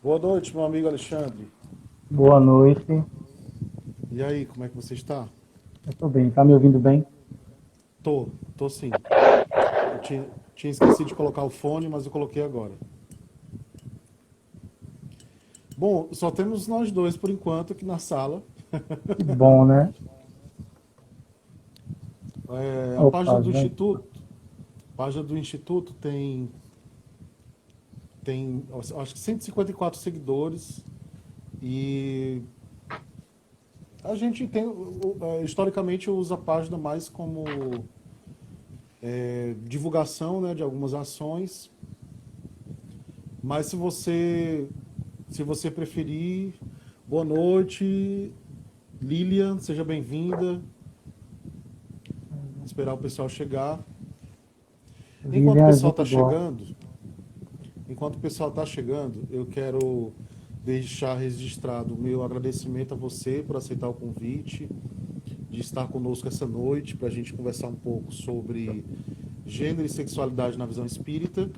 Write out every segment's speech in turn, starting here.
Boa noite, meu amigo Alexandre. Boa noite. E aí, como é que você está? Eu estou bem. Tá me ouvindo bem? Tô, tô sim. Eu tinha esquecido de colocar o fone, mas eu coloquei agora. Bom, só temos nós dois por enquanto aqui na sala. Que bom, né? A página Opa, do gente. Instituto, tem, acho que 154 seguidores e a gente tem, historicamente usa a página mais como divulgação, né, de algumas ações, mas se você preferir, boa noite, Lilian, seja bem-vinda. Esperar o pessoal chegar. Enquanto o Lilian, pessoal gente está boa. chegando, enquanto o pessoal está chegando, eu quero deixar registrado o meu agradecimento a você por aceitar o convite, de estar conosco essa noite para a gente conversar um pouco sobre gênero e sexualidade na visão espírita,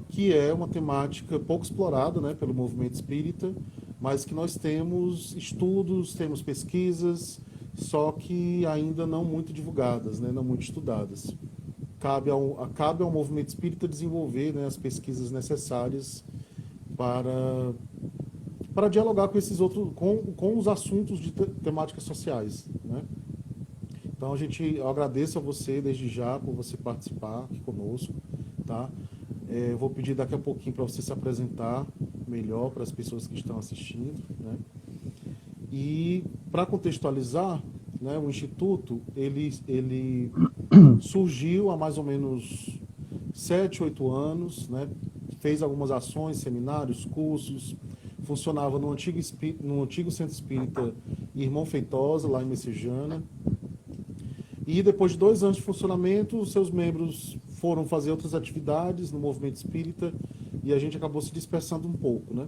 que é uma temática pouco explorada, né, pelo movimento espírita, mas que nós temos estudos, temos pesquisas, só que ainda não muito divulgadas, né, não muito estudadas. Cabe ao movimento espírita desenvolver, né, as pesquisas necessárias para, para dialogar com esses outros, com os assuntos de temáticas sociais, né? Então eu agradeço a você desde já por você participar aqui conosco, tá? Eu vou pedir daqui a pouquinho para você se apresentar melhor para as pessoas que estão assistindo, né? E para contextualizar, né, o instituto ele surgiu há mais ou menos 7, 8 anos, né? Fez algumas ações, seminários, cursos, funcionava no antigo Centro Espírita Irmão Feitosa, lá em Messejana. E depois de 2 anos de funcionamento, seus membros foram fazer outras atividades no movimento espírita e a gente acabou se dispersando um pouco, né?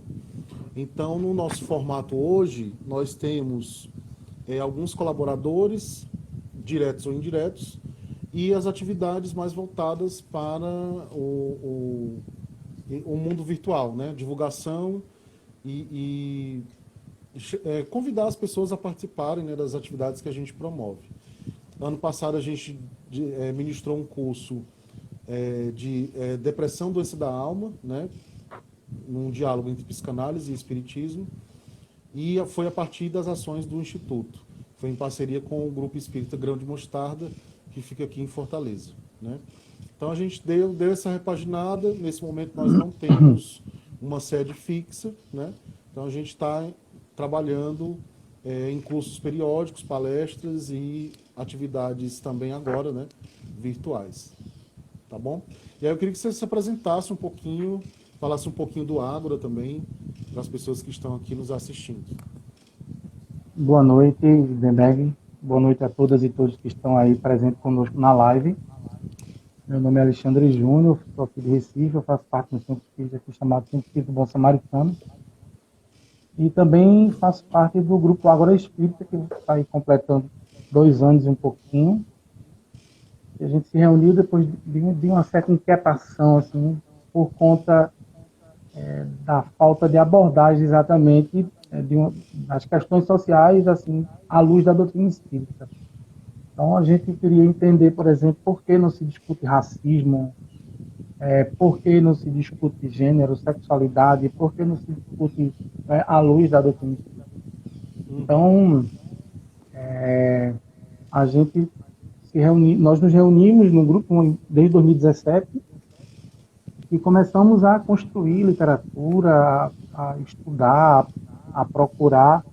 Então, no nosso formato hoje, nós temos alguns colaboradores, diretos ou indiretos, e as atividades mais voltadas para o mundo virtual, né? Divulgação e convidar as pessoas a participarem, né, das atividades que a gente promove. Ano passado a gente ministrou um curso de depressão, doença da alma, né, num diálogo entre psicanálise e espiritismo, e foi a partir das ações do Instituto. Foi em parceria com o Grupo Espírita Grão de Mostarda, que fica aqui em Fortaleza, né? Então a gente deu essa repaginada. Nesse momento nós não temos uma sede fixa, né? Então a gente está trabalhando em cursos periódicos, palestras e atividades também agora, né, virtuais, tá bom? E aí eu queria que você se apresentasse um pouquinho, falasse um pouquinho do Ágora também, para as pessoas que estão aqui nos assistindo. Boa noite, Lindenberg. Boa noite a todas e todos que estão aí presentes conosco na live. Meu nome é Alexandre Júnior, sou aqui de Recife, eu faço parte do Centro Espírita aqui chamado Centro Espírita Bom Samaritano. E também faço parte do grupo Agora Espírita, que está aí completando 2 anos e um pouquinho. E a gente se reuniu depois de uma certa inquietação, assim, por conta da falta de abordagem exatamente das questões sociais assim à luz da doutrina espírita. Então a gente queria entender, por exemplo, por que não se discute racismo, por que não se discute gênero, sexualidade, por que não se discute à luz da doutrina espírita. Uhum. Então a gente nós nos reunimos no grupo desde 2017 e começamos a construir literatura, a estudar, a procurar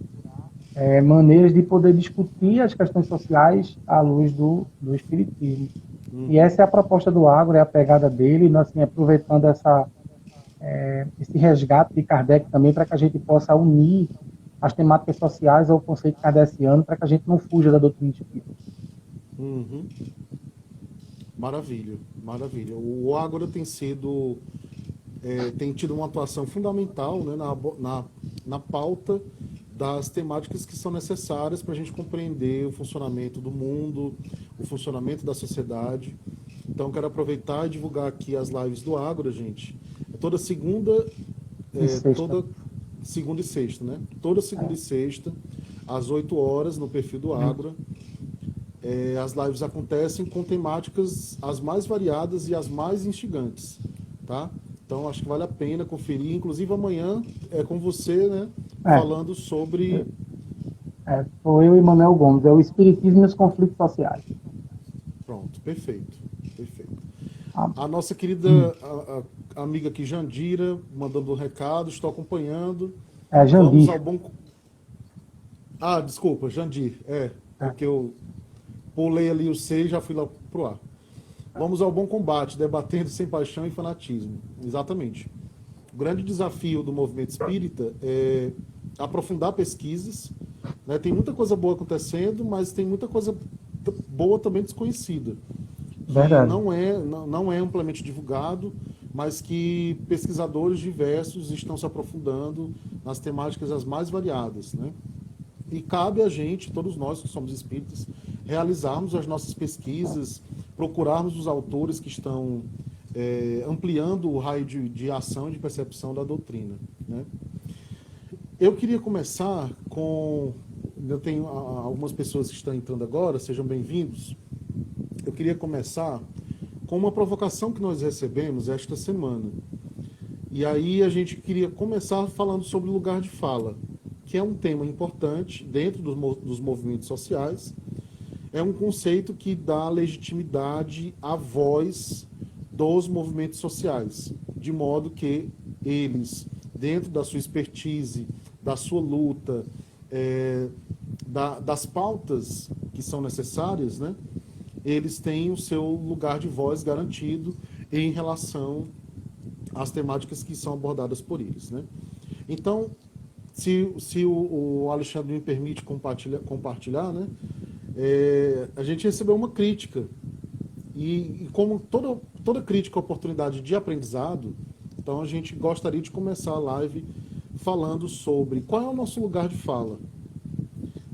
maneiras de poder discutir as questões sociais à luz do Espiritismo. E Uhum. essa é a proposta do Agro, é a pegada dele, nós, assim, aproveitando esse resgate de Kardec também, para que a gente possa unir as temáticas sociais ao conceito kardeciano, para que a gente não fuja da doutrina espírita. Uhum. Maravilha, maravilha. O Ágora tem tido uma atuação fundamental, né, na pauta das temáticas que são necessárias para a gente compreender o funcionamento do mundo, o funcionamento da sociedade. Então, quero aproveitar e divulgar aqui as lives do Ágora, gente. Toda segunda E sexta. toda segunda e sexta, né? Toda segunda e sexta, às 8 horas, no perfil do Ágora. As lives acontecem com temáticas as mais variadas e as mais instigantes, tá? Então, acho que vale a pena conferir. Inclusive, amanhã é com você, né? É, Falando sobre... sou eu e Manuel Gomes, é o Espiritismo e os Conflitos Sociais. Pronto, perfeito, perfeito. Ah, A nossa querida amiga aqui, Jandira, mandando um recado, estou acompanhando. é Vamos Jandir. ao bom... Ah, desculpa, Jandir. É, Porque eu pulei ali o C e já fui lá pro ar. Vamos ao bom combate, debatendo sem paixão e fanatismo. Exatamente. O grande desafio do movimento espírita é aprofundar pesquisas, né? Tem muita coisa boa acontecendo, mas tem muita coisa boa também desconhecida, que verdade. não é amplamente divulgado, mas que pesquisadores diversos estão se aprofundando nas temáticas as mais variadas, né? E cabe a gente, todos nós que somos espíritas, realizarmos as nossas pesquisas, procurarmos os autores que estão ampliando o raio de ação e de percepção da doutrina, né? Eu queria começar com... Eu tenho algumas pessoas que estão entrando agora, sejam bem-vindos. Eu queria começar com uma provocação que nós recebemos esta semana. E aí a gente queria começar falando sobre o lugar de fala, que é um tema importante dentro dos movimentos sociais. É um conceito que dá legitimidade à voz dos movimentos sociais, de modo que eles, dentro da sua expertise, da sua luta, das pautas que são necessárias, né, eles têm o seu lugar de voz garantido em relação às temáticas que são abordadas por eles, né? Então, se o Alexandre me permite compartilhar, né, a gente recebeu uma crítica. E como toda crítica é oportunidade de aprendizado, então a gente gostaria de começar a live falando sobre qual é o nosso lugar de fala.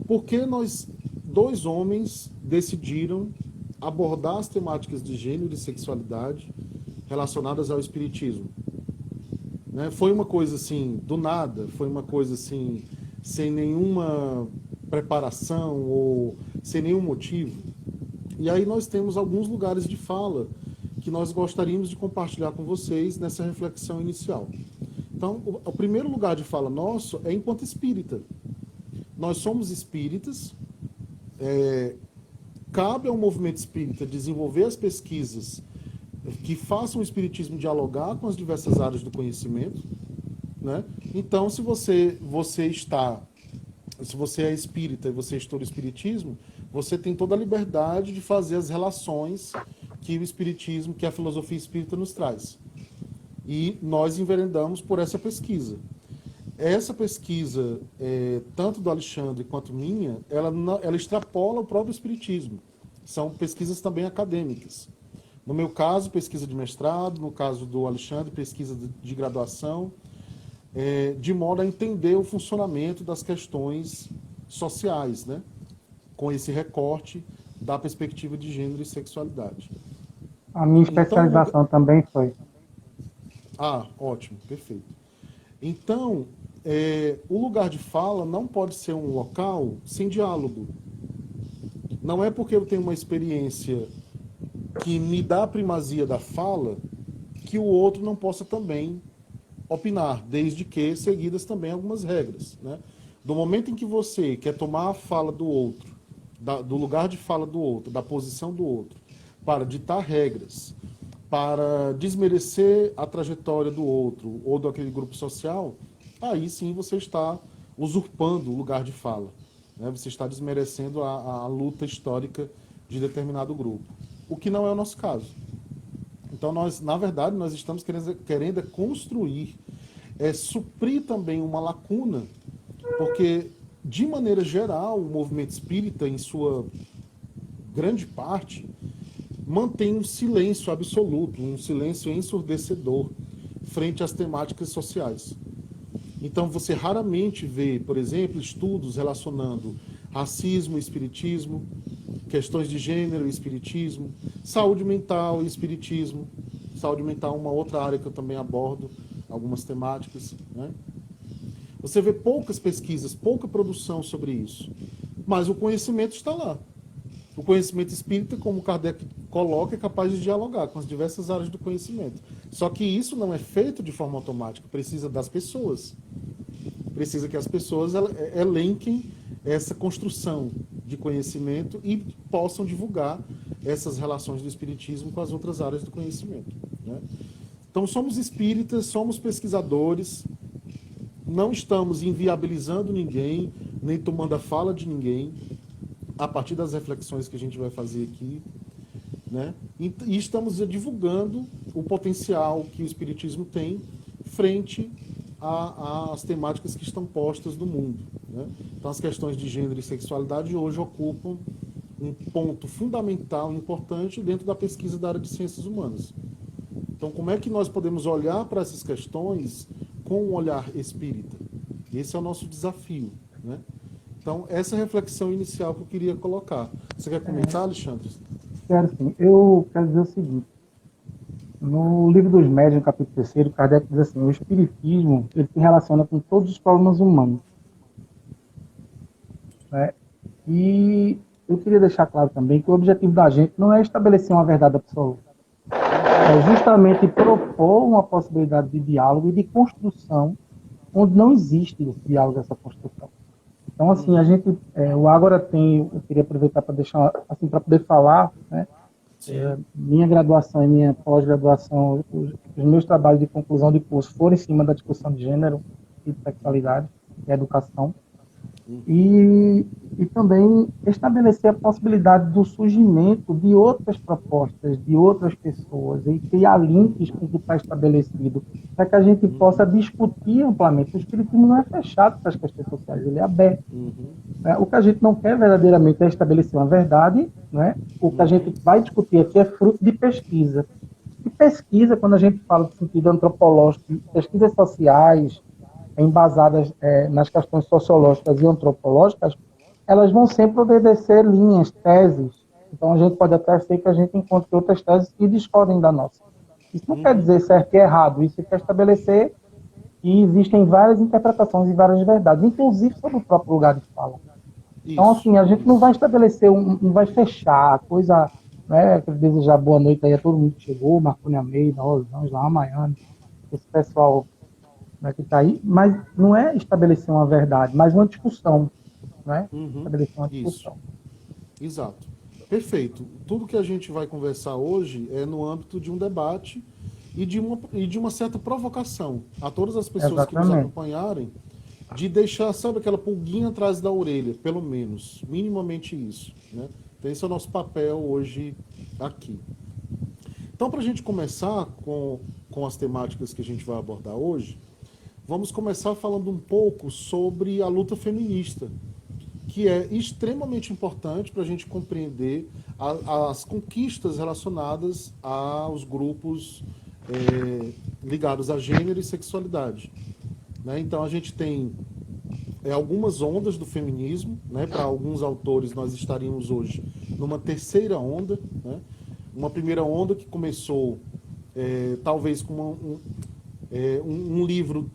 Por que nós, dois homens, decidiram abordar as temáticas de gênero e sexualidade relacionadas ao espiritismo? Né? Foi uma coisa assim, do nada, foi uma coisa assim, sem nenhuma preparação ou sem nenhum motivo. E aí nós temos alguns lugares de fala que nós gostaríamos de compartilhar com vocês nessa reflexão inicial. Então, o primeiro lugar de fala nosso é enquanto espírita. Nós somos espíritas, cabe ao movimento espírita desenvolver as pesquisas que façam o espiritismo dialogar com as diversas áreas do conhecimento, né? Então, se você é espírita e você estuda o espiritismo, você tem toda a liberdade de fazer as relações que o espiritismo, que a filosofia espírita nos traz. E nós enveredamos por essa pesquisa. Essa pesquisa, tanto do Alexandre quanto minha, ela extrapola o próprio espiritismo. São pesquisas também acadêmicas. No meu caso, pesquisa de mestrado, no caso do Alexandre, pesquisa de graduação, de modo a entender o funcionamento das questões sociais, né? Com esse recorte da perspectiva de gênero e sexualidade. A minha Então, especialização também foi. ótimo, perfeito. Então, o lugar de fala não pode ser um local sem diálogo. Não é porque eu tenho uma experiência que me dá a primazia da fala que o outro não possa também opinar, desde que seguidas também algumas regras, né? Do momento em que você quer tomar a fala do outro, do lugar de fala do outro, da posição do outro, para ditar regras, para desmerecer a trajetória do outro ou daquele grupo social, aí sim você está usurpando o lugar de fala, né? Você está desmerecendo a luta histórica de determinado grupo, o que não é o nosso caso. Então, na verdade, nós estamos querendo construir, suprir também uma lacuna, porque, de maneira geral, o movimento espírita, em sua grande parte, mantém um silêncio absoluto, um silêncio ensurdecedor frente às temáticas sociais. Então, você raramente vê, por exemplo, estudos relacionando racismo e espiritismo, questões de gênero e espiritismo, saúde mental e espiritismo. Saúde mental é uma outra área que eu também abordo algumas temáticas, né? Você vê poucas pesquisas, pouca produção sobre isso, mas o conhecimento está lá. O conhecimento espírita, como Kardec coloca, é capaz de dialogar com as diversas áreas do conhecimento. Só que isso não é feito de forma automática, precisa das pessoas. Precisa que as pessoas elenquem essa construção de conhecimento e possam divulgar essas relações do espiritismo com as outras áreas do conhecimento, né? Então, somos espíritas, somos pesquisadores, não estamos inviabilizando ninguém, nem tomando a fala de ninguém, a partir das reflexões que a gente vai fazer aqui, né? E estamos divulgando o potencial que o espiritismo tem frente às temáticas que estão postas no mundo, né? Então, as questões de gênero e sexualidade hoje ocupam um ponto fundamental, importante dentro da pesquisa da área de ciências humanas. Então, como é que nós podemos olhar para essas questões com um olhar espírita? Esse é o nosso desafio, né? Então, essa reflexão inicial que eu queria colocar. Você quer comentar, Alexandre? Quero sim. Eu quero dizer o seguinte. No Livro dos Médiuns, no capítulo 3º, Kardec diz assim: o espiritismo ele se relaciona com todos os problemas humanos, né? E eu queria deixar claro também que o objetivo da gente não é estabelecer uma verdade absoluta. É justamente propor uma possibilidade de diálogo e de construção onde não existe esse diálogo, essa construção. Então, assim, a gente, o Ágora tem, eu queria aproveitar para deixar, assim, para poder falar, né? Minha graduação e minha pós-graduação, os meus trabalhos de conclusão de curso foram em cima da discussão de gênero e de sexualidade e educação. E também estabelecer a possibilidade do surgimento de outras propostas, de outras pessoas, e criar links com o que está estabelecido, para que a gente possa discutir amplamente. O espiritismo não é fechado para as questões sociais, ele é aberto. O que a gente não quer verdadeiramente é estabelecer uma verdade, né? O que a gente vai discutir aqui é fruto de pesquisa. E pesquisa, quando a gente fala de sentido antropológico, pesquisas sociais, embasadas nas questões sociológicas e antropológicas, elas vão sempre obedecer linhas, teses. Então, a gente pode até ser que a gente encontre outras teses que discordem da nossa. Isso não quer dizer certo e errado, isso quer estabelecer que existem várias interpretações e várias verdades, inclusive sobre o próprio lugar de fala. Então, assim, a gente não vai estabelecer, não vai fechar a coisa, né? Quero desejar boa noite aí a todo mundo que chegou, Marconi Almeida, Rosângela, Maiane, esse pessoal, né, que está aí, mas não é estabelecer uma verdade, mas uma discussão, né? Estabelecer uma discussão. Isso. Exato. Perfeito. Tudo que a gente vai conversar hoje é no âmbito de um debate e de uma certa provocação a todas as pessoas que nos acompanharem, de deixar, sabe, aquela pulguinha atrás da orelha, pelo menos, minimamente isso, né? Então, esse é o nosso papel hoje aqui. Então, para a gente começar com as temáticas que a gente vai abordar hoje, vamos começar falando um pouco sobre a luta feminista, que é extremamente importante para a gente compreender as conquistas relacionadas aos grupos ligados a gênero e sexualidade, né? Então, a gente tem algumas ondas do feminismo, né? Para alguns autores, nós estaríamos hoje numa terceira onda, né? Uma primeira onda que começou, talvez, com um livro,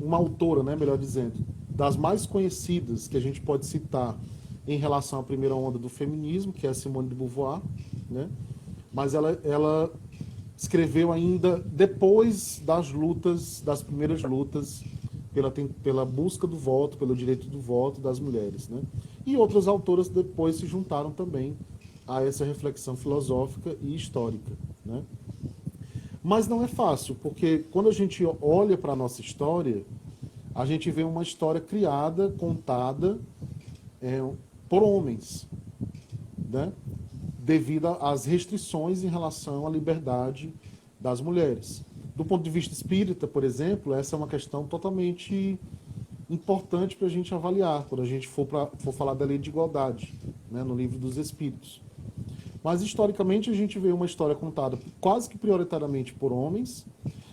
uma autora, né, melhor dizendo, das mais conhecidas que a gente pode citar em relação à primeira onda do feminismo, que é a Simone de Beauvoir, né? Mas ela escreveu ainda depois das primeiras lutas pela busca do voto, pelo direito do voto das mulheres, né? E outras autoras depois se juntaram também a essa reflexão filosófica e histórica, né? Mas não é fácil, porque quando a gente olha para a nossa história, a gente vê uma história criada, contada por homens, né? Devido às restrições em relação à liberdade das mulheres. Do ponto de vista espírita, por exemplo, essa é uma questão totalmente importante para a gente avaliar, quando a gente for falar da lei de igualdade, né, no Livro dos Espíritos. Mas, historicamente, a gente vê uma história contada quase que prioritariamente por homens,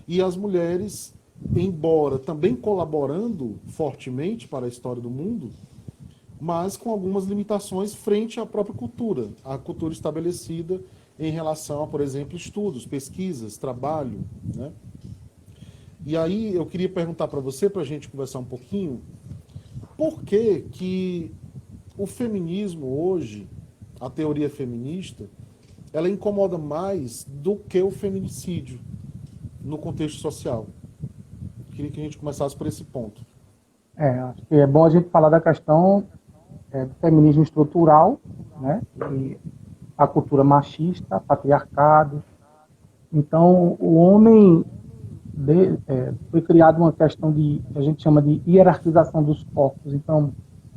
e as mulheres, embora também colaborando fortemente para a história do mundo, mas com algumas limitações frente à própria cultura, a cultura estabelecida em relação a, por exemplo, estudos, pesquisas, trabalho, né? E aí eu queria perguntar para você, para a gente conversar um pouquinho, por que que o feminismo hoje, a teoria feminista, ela incomoda mais do que o feminicídio no contexto social? Queria que a gente começasse por esse ponto. Acho que é bom a gente falar da questão do feminismo estrutural, né? E a cultura machista, patriarcado. Então, o homem foi criado uma questão que a gente chama de hierarquização dos corpos. Então,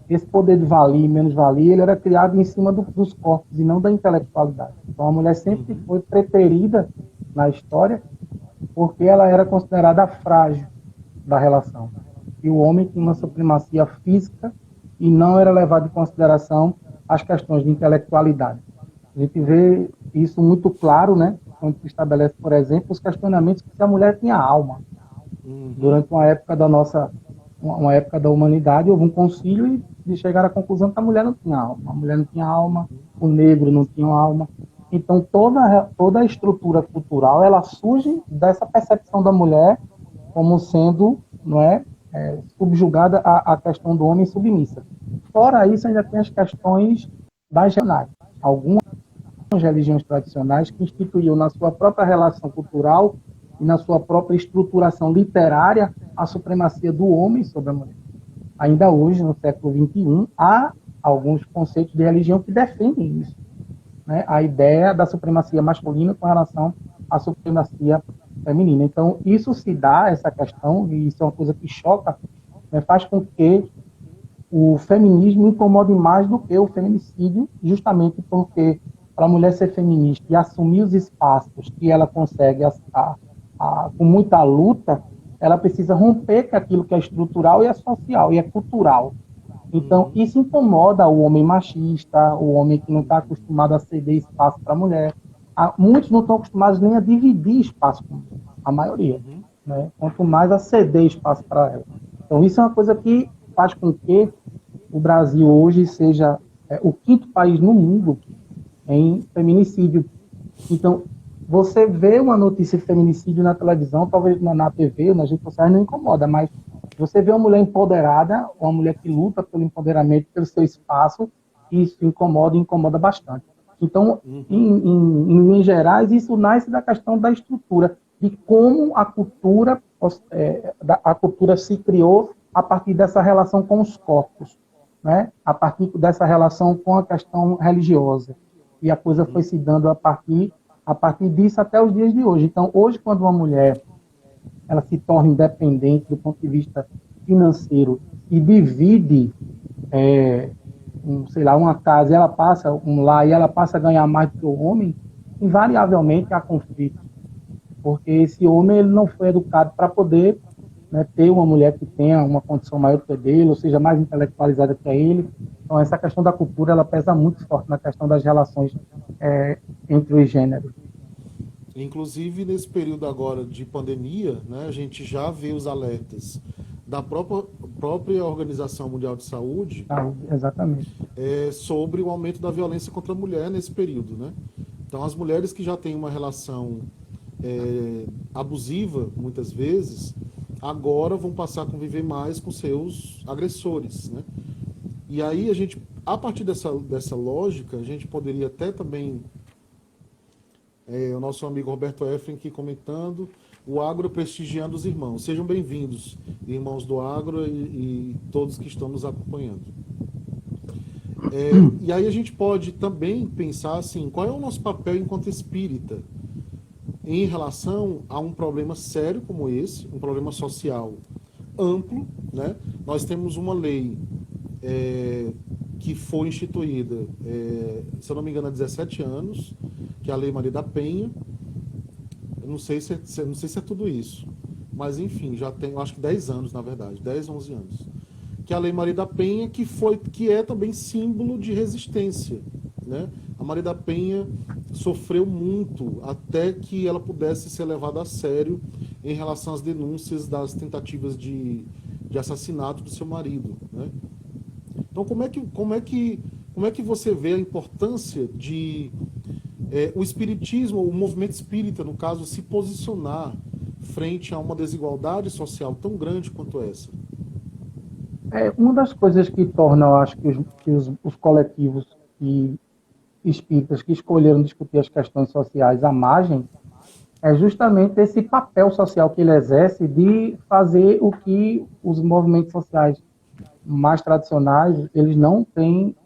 esse poder de valia e menos valia, ele era criado em cima dos corpos e não da intelectualidade. Então, a mulher sempre foi preterida na história porque ela era considerada frágil da relação. E o homem tinha uma supremacia física e não era levado em consideração as questões de intelectualidade. A gente vê isso muito claro, né? Quando se estabelece, por exemplo, os questionamentos que se a mulher tinha alma. Durante uma época da humanidade, houve um concílio e chegaram à conclusão que a mulher não tinha alma. A mulher não tinha alma, o negro não tinha alma. Então, toda a estrutura cultural, ela surge dessa percepção da mulher como sendo, não é, subjugada à questão do homem submissa. Fora isso, ainda tem as questões das religiões. Algumas religiões tradicionais que instituíam na sua própria relação cultural e na sua própria estruturação literária a supremacia do homem sobre a mulher. Ainda hoje, no século XXI, há alguns conceitos de religião que defendem isso, né? A ideia da supremacia masculina com relação à supremacia feminina. Então, isso se dá, essa questão, e isso é uma coisa que choca, né, faz com que o feminismo incomode mais do que o feminicídio, justamente porque para a mulher ser feminista e assumir os espaços que ela consegue com muita luta, ela precisa romper com aquilo que é estrutural e é social, e é cultural. Então, isso incomoda o homem machista, o homem que não está acostumado a ceder espaço para a mulher. Muitos não estão acostumados nem a dividir espaço com a maioria, né? Quanto mais a ceder espaço para ela. Então, isso é uma coisa que faz com que o Brasil hoje seja o quinto país no mundo em feminicídio. Então, você vê uma notícia de feminicídio na televisão, talvez na TV, nas redes sociais, não incomoda, mas você vê uma mulher empoderada, uma mulher que luta pelo empoderamento, pelo seu espaço, isso incomoda bastante. Então, em linhas gerais, isso nasce da questão da estrutura, de como a cultura se criou a partir dessa relação com os corpos, né? A partir dessa relação com a questão religiosa. E a coisa foi se dando a partir disso até os dias de hoje. Então, hoje, quando uma mulher ela se torna independente do ponto de vista financeiro e divide, uma casa, e ela passa um lar e ela passa a ganhar mais do que o homem, invariavelmente há conflito. Porque esse homem ele não foi educado para poder, né, ter uma mulher que tenha uma condição maior do que a dele, ou seja, mais intelectualizada que a ele. Então, essa questão da cultura, ela pesa muito forte na questão das relações entre os gêneros. Inclusive, nesse período agora de pandemia, né, a gente já vê os alertas da própria Organização Mundial de Saúde, exatamente, sobre o aumento da violência contra a mulher nesse período, né? Então, as mulheres que já têm uma relação abusiva, muitas vezes, agora vão passar a conviver mais com seus agressores, né? E aí, a partir dessa lógica, a gente poderia até também... o nosso amigo Roberto Efren aqui comentando, o agro prestigiando os irmãos. Sejam bem-vindos, irmãos do agro e todos que estão nos acompanhando. E aí a gente pode também pensar assim, qual é o nosso papel enquanto espírita em relação a um problema sério como esse, um problema social amplo, né? Nós temos uma lei que foi instituída, se eu não me engano, há 17 anos, que é a Lei Maria da Penha. Eu não sei se é tudo isso, mas enfim, já tem, eu acho que 10 anos, na verdade, 10, 11 anos. Que é a Lei Maria da Penha, que é também símbolo de resistência, né? A Maria da Penha sofreu muito até que ela pudesse ser levada a sério em relação às denúncias das tentativas de assassinato do seu marido, né? Então, como é que você vê a importância de o espiritismo, o movimento espírita, no caso, se posicionar frente a uma desigualdade social tão grande quanto essa? Uma das coisas que torna, eu acho, que os coletivos e espíritas que escolheram discutir as questões sociais à margem é justamente esse papel social que ele exerce de fazer o que os movimentos sociais mais tradicionais, eles não têm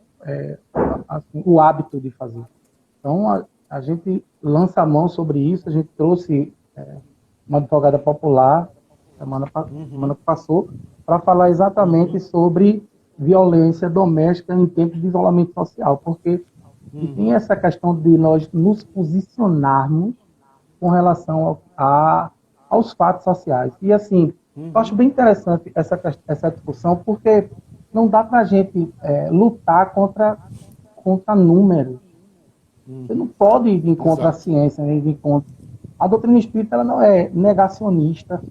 assim, o hábito de fazer. Então, a gente lança a mão sobre isso, a gente trouxe uma advogada popular, semana que passou, para falar exatamente sobre violência doméstica em tempos de isolamento social, porque tem essa questão de nós nos posicionarmos com relação aos fatos sociais. E, assim, eu acho bem interessante essa discussão, porque não dá para a gente lutar contra números. Você não pode ir de contra a ciência, nem de contra... A doutrina espírita ela não é negacionista,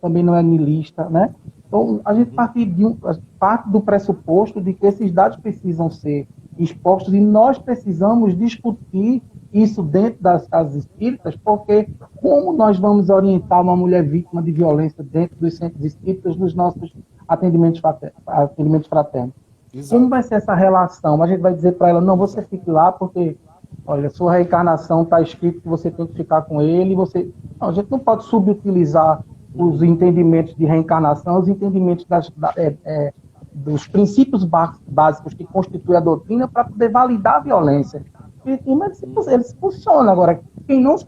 também não é niilista, né? Então, a gente parte do pressuposto de que esses dados precisam ser expostos e nós precisamos discutir isso dentro das casas espíritas, porque como nós vamos orientar uma mulher vítima de violência dentro dos centros espíritas nos nossos atendimentos fraternos? Exato. Como vai ser essa relação? A gente vai dizer para ela, não, você fique lá porque, olha, sua reencarnação está escrito que você tem que ficar com ele, Não, a gente não pode subutilizar os entendimentos de reencarnação, os entendimentos dos princípios básicos que constituem a doutrina para poder validar a violência. Mas eles funcionam. Agora, quem não se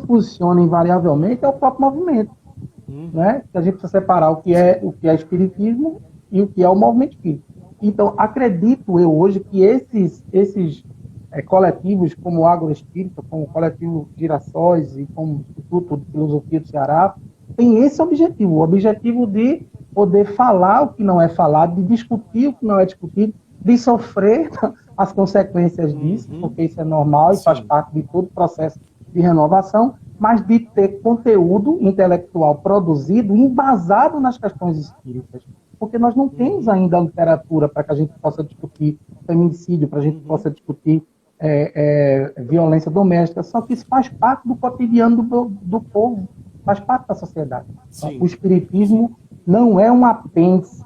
posiciona invariavelmente é o próprio movimento. Né? A gente precisa separar o que é espiritismo e o que é o movimento espírita. Então, acredito eu hoje que esses coletivos como o Agro Espírita, como o Coletivo Girassóis e como o Instituto de Filosofia do Ceará, tem esse objetivo, o objetivo de poder falar o que não é falado, de discutir o que não é discutido, de sofrer as consequências disso, porque isso é normal e faz parte de todo o processo de renovação, mas de ter conteúdo intelectual produzido, embasado nas questões espíritas. Porque nós não temos ainda a literatura para que a gente possa discutir feminicídio, para a gente possa discutir violência doméstica, só que isso faz parte do cotidiano do povo, faz parte da sociedade. Então, o espiritismo não é um apêndice,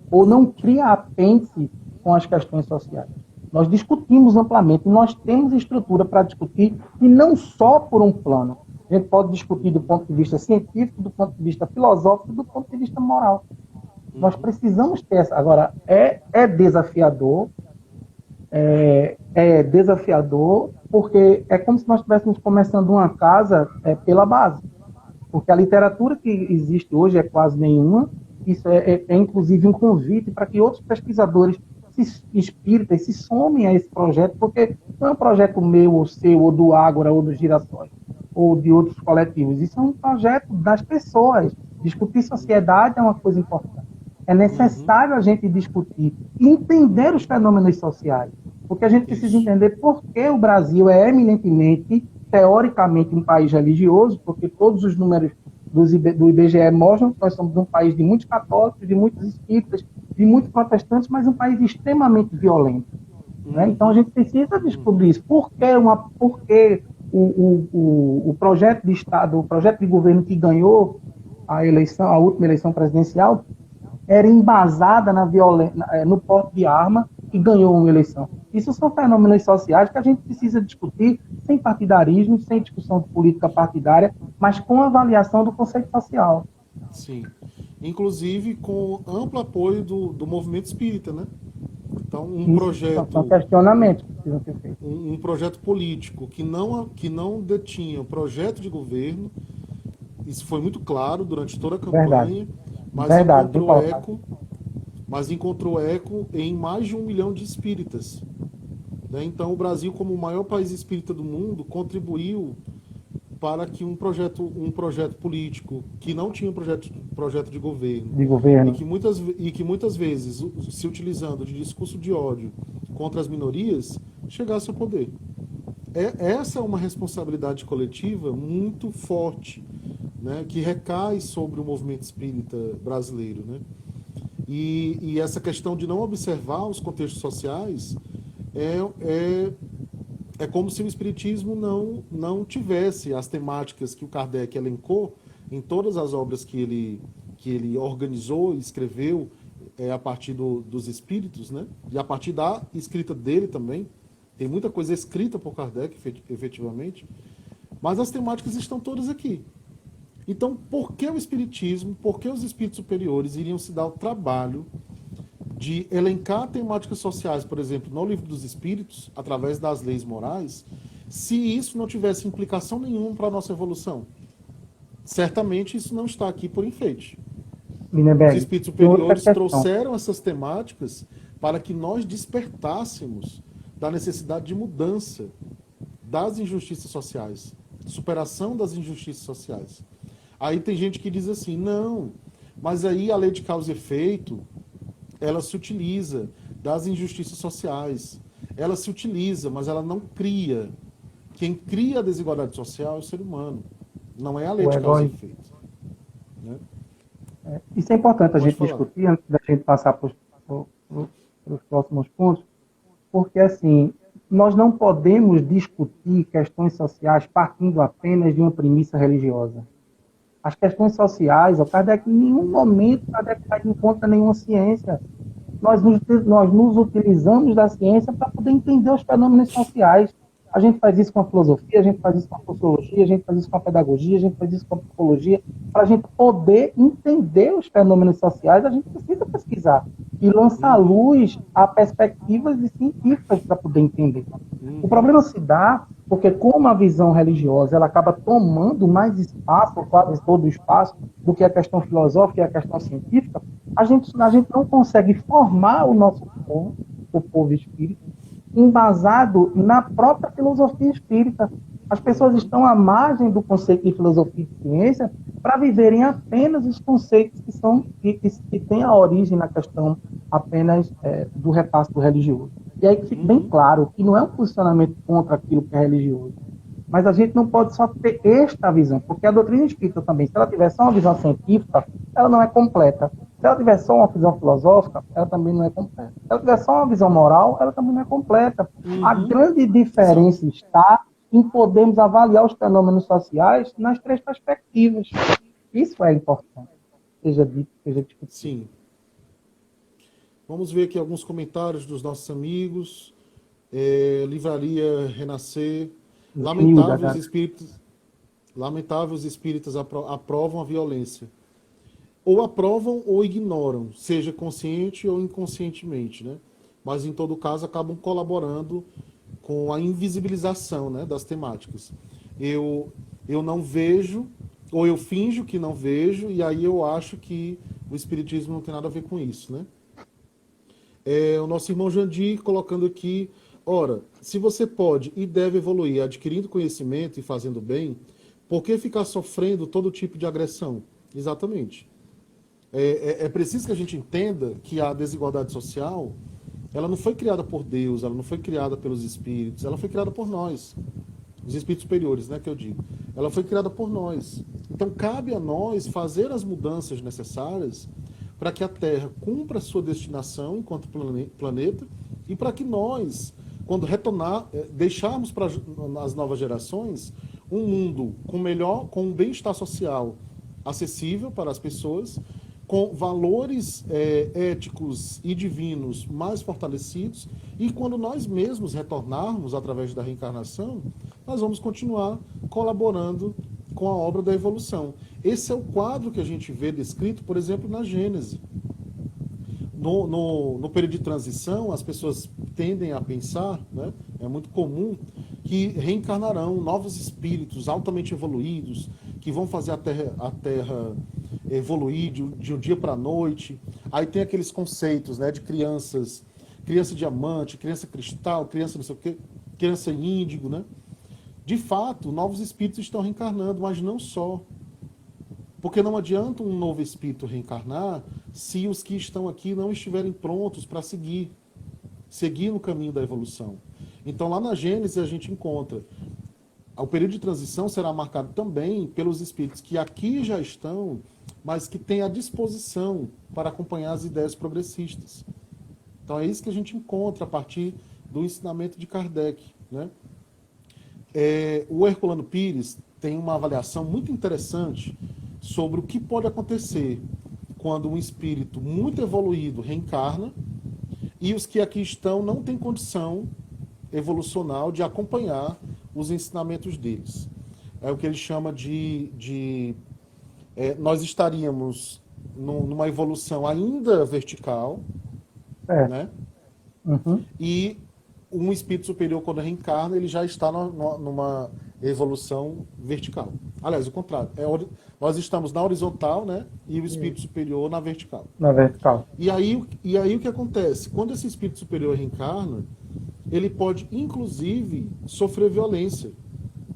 ou não cria apêndice com as questões sociais. Nós discutimos amplamente, nós temos estrutura para discutir, e não só por um plano. A gente pode discutir do ponto de vista científico, do ponto de vista filosófico, do ponto de vista moral. Nós precisamos ter essa. Agora, é desafiador, desafiador, porque é como se nós estivéssemos começando uma casa pela base. Porque a literatura que existe hoje é quase nenhuma. Isso é inclusive um convite para que outros pesquisadores espíritas se somem a esse projeto, porque não é um projeto meu, ou seu, ou do Ágora, ou dos Girassóis, ou de outros coletivos. Isso é um projeto das pessoas. Discutir sociedade é uma coisa importante. É necessário a gente discutir e entender os fenômenos sociais, porque a gente precisa entender por que o Brasil é eminentemente, teoricamente, um país religioso, porque todos os números do IBGE mostram que nós somos um país de muitos católicos, de muitos espíritas, de muitos protestantes, mas um país extremamente violento. Né? Então a gente precisa descobrir isso. Por que o projeto de Estado, o projeto de governo que ganhou a última eleição presidencial, era embasada no porte de arma e ganhou uma eleição. Isso são fenômenos sociais que a gente precisa discutir sem partidarismo, sem discussão de política partidária, mas com avaliação do conceito social. Sim. Inclusive com amplo apoio do movimento espírita, né? Então, projeto... São questionamentos que precisam ser feitos. Um projeto político que não detinha projeto de governo, isso foi muito claro durante toda a campanha, mas encontrou eco em mais de 1 milhão de espíritas. Né? Então, o Brasil, como o maior país espírita do mundo, contribuiu para que um projeto político que não tinha projeto de governo, e que muitas vezes, se utilizando de discurso de ódio contra as minorias, chegasse ao poder. Essa é uma responsabilidade coletiva muito forte, né, que recai sobre o movimento espírita brasileiro. Né? E essa questão de não observar os contextos sociais é como se o Espiritismo não tivesse as temáticas que o Kardec elencou em todas as obras que ele organizou e escreveu a partir dos espíritos, né? E a partir da escrita dele também. Tem muita coisa escrita por Kardec, efetivamente, mas as temáticas estão todas aqui. Então, por que o Espiritismo, por que os espíritos superiores iriam se dar o trabalho de elencar temáticas sociais, por exemplo, no Livro dos Espíritos, através das leis morais, se isso não tivesse implicação nenhuma para a nossa evolução? Certamente isso não está aqui por enfeite. Os Lindenberg, espíritos tem outra superiores questão. trouxeram essas temáticas para que nós despertássemos da necessidade de mudança das injustiças sociais, superação das injustiças sociais. Aí tem gente que diz assim, não, mas aí a lei de causa e efeito, ela se utiliza das injustiças sociais. Ela se utiliza, mas ela não cria. Quem cria a desigualdade social é o ser humano. Não é a lei O de causa e Eloy, efeito. Né? isso é importante a Pode gente falar. discutir antes da gente passar para os próximos pontos, porque assim, nós não podemos discutir questões sociais partindo apenas de uma premissa religiosa. As questões sociais, o Kardec, em nenhum momento, Kardec faz em conta nenhuma ciência. Nós nos utilizamos da ciência para poder entender os fenômenos sociais. A gente faz isso com a filosofia, a gente faz isso com a sociologia, a gente faz isso com a pedagogia, a gente faz isso com a psicologia. Para a gente poder entender os fenômenos sociais, a gente precisa pesquisar e lançar luz a perspectivas científicas para poder entender. O problema se dá porque, como a visão religiosa ela acaba tomando mais espaço, quase todo o espaço, do que a questão filosófica e a questão científica, a gente não consegue formar o povo espírita, embasado na própria filosofia espírita. As pessoas estão à margem do conceito de filosofia e ciência para viverem apenas os conceitos que têm a origem na questão apenas do repasse do religioso. E aí que fica bem claro que não é um posicionamento contra aquilo que é religioso. Mas a gente não pode só ter esta visão, porque a doutrina espírita também, se ela tiver só uma visão científica, ela não é completa. Se ela tiver só uma visão filosófica, ela também não é completa. Se ela tiver só uma visão moral, ela também não é completa. A grande diferença está em podermos avaliar os fenômenos sociais nas três perspectivas. Isso é importante, seja dito, seja discutido. Sim. Vamos ver aqui alguns comentários dos nossos amigos. Livraria Renascer. Lamentável os espíritas aprovam a violência. Ou aprovam ou ignoram, seja consciente ou inconscientemente, né? Mas em todo caso acabam colaborando com a invisibilização, né, das temáticas. Eu não vejo, ou eu finjo que não vejo, e aí eu acho que o espiritismo não tem nada a ver com isso, né? O nosso irmão Jandir colocando aqui, ora, se você pode e deve evoluir adquirindo conhecimento e fazendo bem, por que ficar sofrendo todo tipo de agressão? Exatamente. É preciso que a gente entenda que a desigualdade social, ela não foi criada por Deus, ela não foi criada pelos espíritos, ela foi criada por nós. Os espíritos superiores, né, que eu digo. Ela foi criada por nós. Então, cabe a nós fazer as mudanças necessárias para que a Terra cumpra a sua destinação enquanto planeta e para que nós, quando retornar, deixarmos para as novas gerações um mundo com um bem-estar social acessível para as pessoas, com valores éticos e divinos mais fortalecidos, e quando nós mesmos retornarmos através da reencarnação, nós vamos continuar colaborando com a obra da evolução. Esse é o quadro que a gente vê descrito, por exemplo, na Gênese. No período de transição, as pessoas tendem a pensar, né, é muito comum, que reencarnarão novos espíritos altamente evoluídos, que vão fazer a Terra evoluir de um dia para a noite. Aí tem aqueles conceitos, né, de criança diamante, criança cristal, criança não sei o quê, criança índigo, né? De fato, novos espíritos estão reencarnando, mas não só. Porque não adianta um novo espírito reencarnar se os que estão aqui não estiverem prontos para seguir no caminho da evolução. Então, lá na Gênesis, a gente encontra o período de transição será marcado também pelos espíritos que aqui já estão, mas que têm a disposição para acompanhar as ideias progressistas. Então, é isso que a gente encontra a partir do ensinamento de Kardec, né? O Herculano Pires tem uma avaliação muito interessante sobre o que pode acontecer quando um espírito muito evoluído reencarna e os que aqui estão não têm condição evolucional de acompanhar os ensinamentos deles. É o que ele chama nós estaríamos numa evolução ainda vertical, né? Uhum. E um espírito superior, quando reencarna, ele já está numa evolução vertical. Aliás, o contrário. Nós estamos na horizontal, né? E o espírito superior na vertical. Na vertical. E aí o que acontece? Quando esse espírito superior reencarna, ele pode, inclusive, sofrer violência.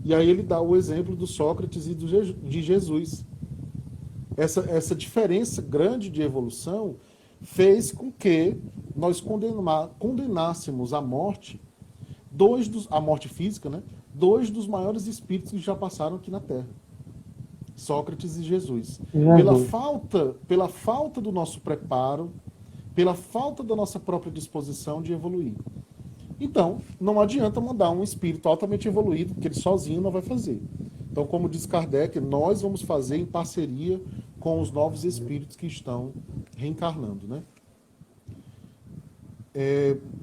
E aí ele dá o exemplo do Sócrates e de Jesus. Essa diferença grande de evolução fez com que nós condenássemos à morte a morte física, né? Dois dos maiores espíritos que já passaram aqui na Terra. Sócrates e Jesus. Pela falta do nosso preparo, pela falta da nossa própria disposição de evoluir. Então, não adianta mandar um espírito altamente evoluído, porque ele sozinho não vai fazer. Então, como diz Kardec, nós vamos fazer em parceria com os novos espíritos que estão reencarnando, né?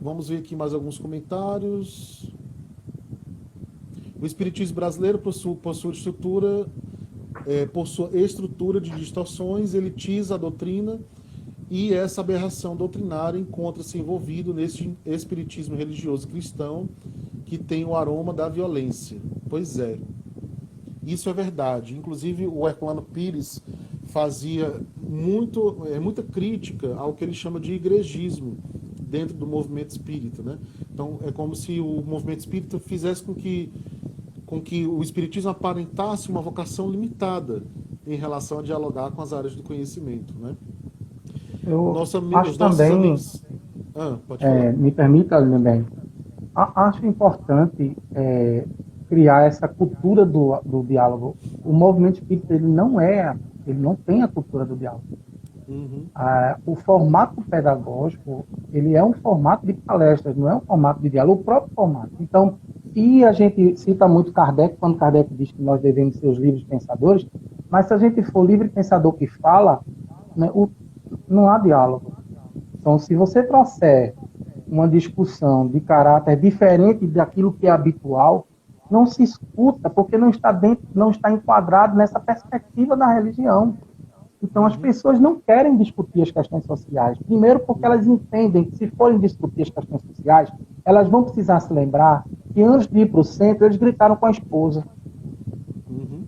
Vamos ver aqui mais alguns comentários. O espiritismo brasileiro possui estrutura, por sua estrutura de distorções, elitiza a doutrina e essa aberração doutrinária encontra-se envolvido nesse espiritismo religioso cristão que tem o aroma da violência. Pois é, isso é verdade. Inclusive, o Herculano Pires fazia muita crítica ao que ele chama de igrejismo dentro do movimento espírita, né? Então, é como se o movimento espírita fizesse com que o espiritismo aparentasse uma vocação limitada em relação a dialogar com as áreas do conhecimento, né? Eu acho também, me permita, Lindenberg, acho importante criar essa cultura do diálogo. O movimento espírita ele não tem a cultura do diálogo. Uhum. O formato pedagógico ele é um formato de palestras, não é um formato de diálogo, o próprio formato. Então, e a gente cita muito Kardec, quando Kardec diz que nós devemos ser os livres pensadores, mas se a gente for livre pensador que fala, né, não há diálogo. Então, se você trouxer uma discussão de caráter diferente daquilo que é habitual, não se escuta, porque não está enquadrado nessa perspectiva da religião. Então, as pessoas não querem discutir as questões sociais. Primeiro, porque elas entendem que, se forem discutir as questões sociais, elas vão precisar se lembrar que, antes de ir para o centro, eles gritaram com a esposa. Uhum.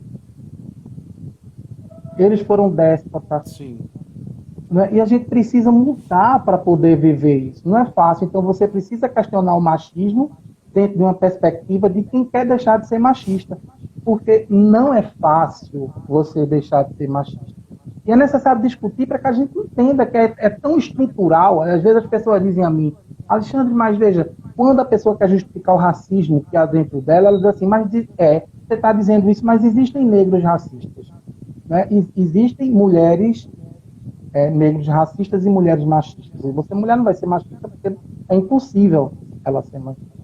Eles foram déspotas. Sim. Né? E a gente precisa mudar para poder viver isso. Não é fácil. Então, você precisa questionar o machismo dentro de uma perspectiva de quem quer deixar de ser machista. Porque não é fácil você deixar de ser machista. E é necessário discutir para que a gente entenda que é tão estrutural. Às vezes as pessoas dizem a mim, Alexandre, mas veja, quando a pessoa quer justificar o racismo que há dentro dela, ela diz assim, mas você está dizendo isso, mas existem negros racistas. Né? Existem mulheres negros racistas e mulheres machistas. E você, mulher, não vai ser machista porque é impossível ela ser machista.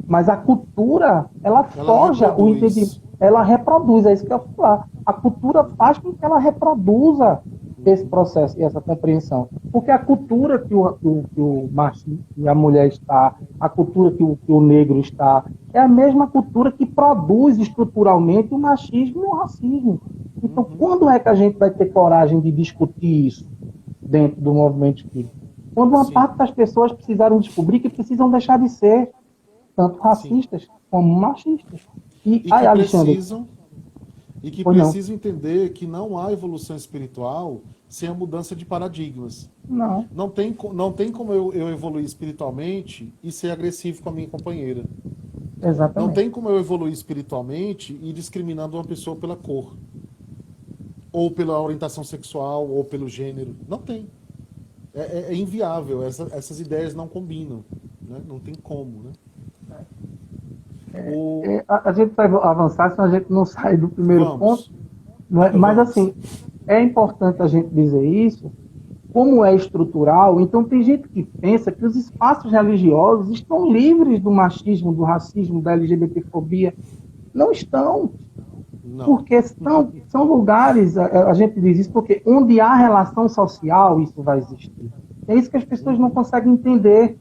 Mas a cultura, ela forja o entendimento. Ela reproduz, é isso que eu vou falar. A cultura faz com que ela reproduza esse processo e essa compreensão. Porque a cultura que o machismo e a mulher está, a cultura que o negro está, é a mesma cultura que produz estruturalmente o machismo e o racismo. Então, quando é que a gente vai ter coragem de discutir isso dentro do movimento espírita? Quando uma parte das pessoas precisaram descobrir que precisam deixar de ser tanto racistas como machistas. E que precisam entender que não há evolução espiritual sem a mudança de paradigmas. Não tem como eu evoluir espiritualmente e ser agressivo com a minha companheira. Exatamente. Não tem como eu evoluir espiritualmente e discriminando uma pessoa pela cor, ou pela orientação sexual, ou pelo gênero. Não tem. É inviável. Essas ideias não combinam. Né? Não tem como, né? A gente vai avançar, senão a gente não sai do primeiro ponto. Mas, assim, é importante a gente dizer isso, como é estrutural. Então, tem gente que pensa que os espaços religiosos estão livres do machismo, do racismo, da LGBTfobia. Não estão. Não. Porque são lugares, a gente diz isso porque onde há relação social, isso vai existir. É isso que as pessoas não conseguem entender.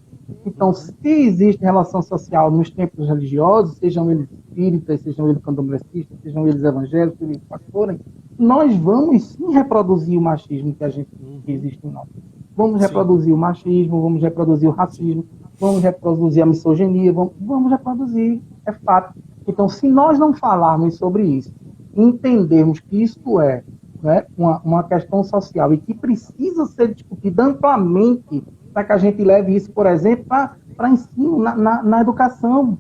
Então, se existe relação social nos templos religiosos, sejam eles espíritas, sejam eles candomblecistas, sejam eles evangélicos, sejam eles forem, nós vamos sim reproduzir o machismo que existe em nós. Vamos reproduzir o machismo, vamos reproduzir o racismo, vamos reproduzir a misoginia, vamos reproduzir, é fato. Então, se nós não falarmos sobre isso, entendermos que isso é, né, uma questão social e que precisa ser discutida amplamente para que a gente leve isso, por exemplo, para ensino na educação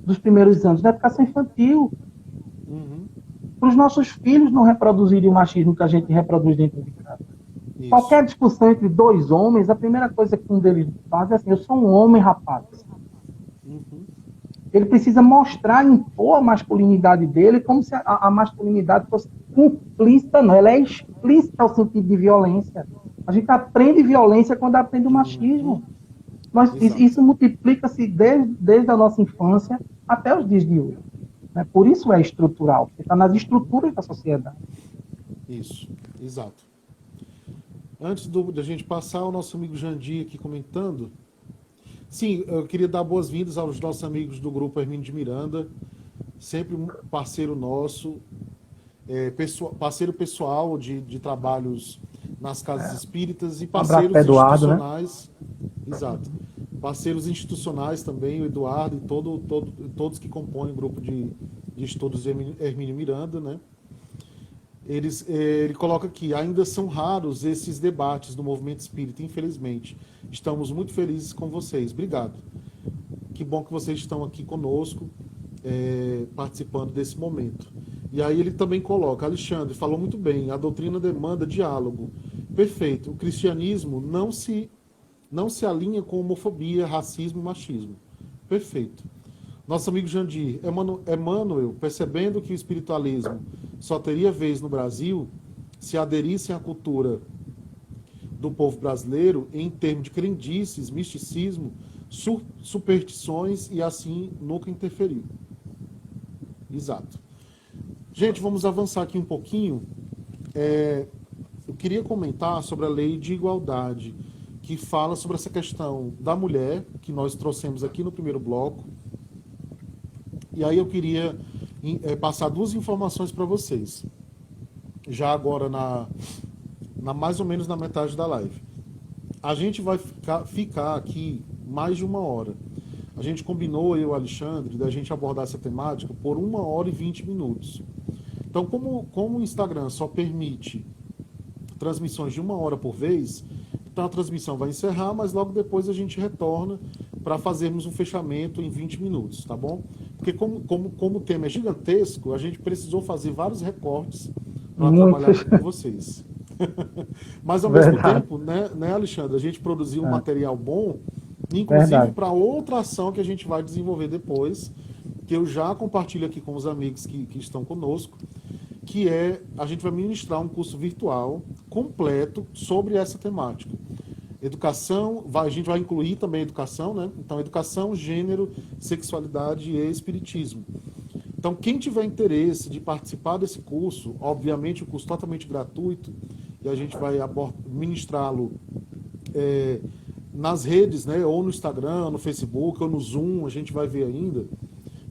dos primeiros anos, na educação infantil. Para os nossos filhos não reproduzirem o machismo que a gente reproduz dentro de casa. Isso. Qualquer discussão entre dois homens, a primeira coisa que um deles faz é assim: eu sou um homem, rapaz. Ele precisa mostrar, impor a masculinidade dele como se a masculinidade fosse implícita, não. Ela é explícita ao sentido de violência. A gente aprende violência quando aprende o machismo. Mas isso multiplica-se desde a nossa infância até os dias de hoje. Né? Por isso é estrutural, porque está nas estruturas da sociedade. Isso, exato. Antes da gente passar, o nosso amigo Jandir aqui comentando. Sim, eu queria dar boas-vindas aos nossos amigos do grupo Hermínio de Miranda, sempre um parceiro nosso, parceiro pessoal de trabalhos nas casas espíritas e parceiros institucionais. Né? Exato. Parceiros institucionais também, o Eduardo e todos que compõem o grupo de estudos de Hermínio Miranda, né? Ele coloca aqui: ainda são raros esses debates do movimento espírita, infelizmente. Estamos muito felizes com vocês. Obrigado. Que bom que vocês estão aqui conosco, participando desse momento. E aí ele também coloca: Alexandre falou muito bem, a doutrina demanda diálogo. Perfeito. O cristianismo não se alinha com homofobia, racismo e machismo. Perfeito. Nosso amigo Jandir, Emmanuel, percebendo que o espiritualismo só teria vez no Brasil se aderissem à cultura do povo brasileiro em termos de crendices, misticismo, superstições e assim nunca interferiu. Exato. Gente, vamos avançar aqui um pouquinho. Eu queria comentar sobre a lei de igualdade, que fala sobre essa questão da mulher, que nós trouxemos aqui no primeiro bloco. E aí eu queria passar duas informações para vocês, já agora mais ou menos na metade da live. A gente vai ficar aqui mais de 1 hora. A gente combinou, eu e o Alexandre, da gente abordar essa temática por 1 hora e 20 minutos. Então, como o Instagram só permite transmissões de 1 hora por vez, então a transmissão vai encerrar, mas logo depois a gente retorna para fazermos um fechamento em 20 minutos, tá bom? Porque como o tema é gigantesco, a gente precisou fazer vários recortes para trabalhar aqui com vocês. Mas ao mesmo tempo, né, Alexandre, a gente produziu um material bom, inclusive para outra ação que a gente vai desenvolver depois, que eu já compartilho aqui com os amigos que estão conosco, que a gente vai ministrar um curso virtual completo sobre essa temática. Educação, a gente vai incluir também a educação, né? Então, educação, gênero, sexualidade e espiritismo. Então, quem tiver interesse de participar desse curso, obviamente, um curso totalmente gratuito, e a gente vai ministrá-lo nas redes, né? Ou no Instagram, no Facebook, ou no Zoom, a gente vai ver ainda.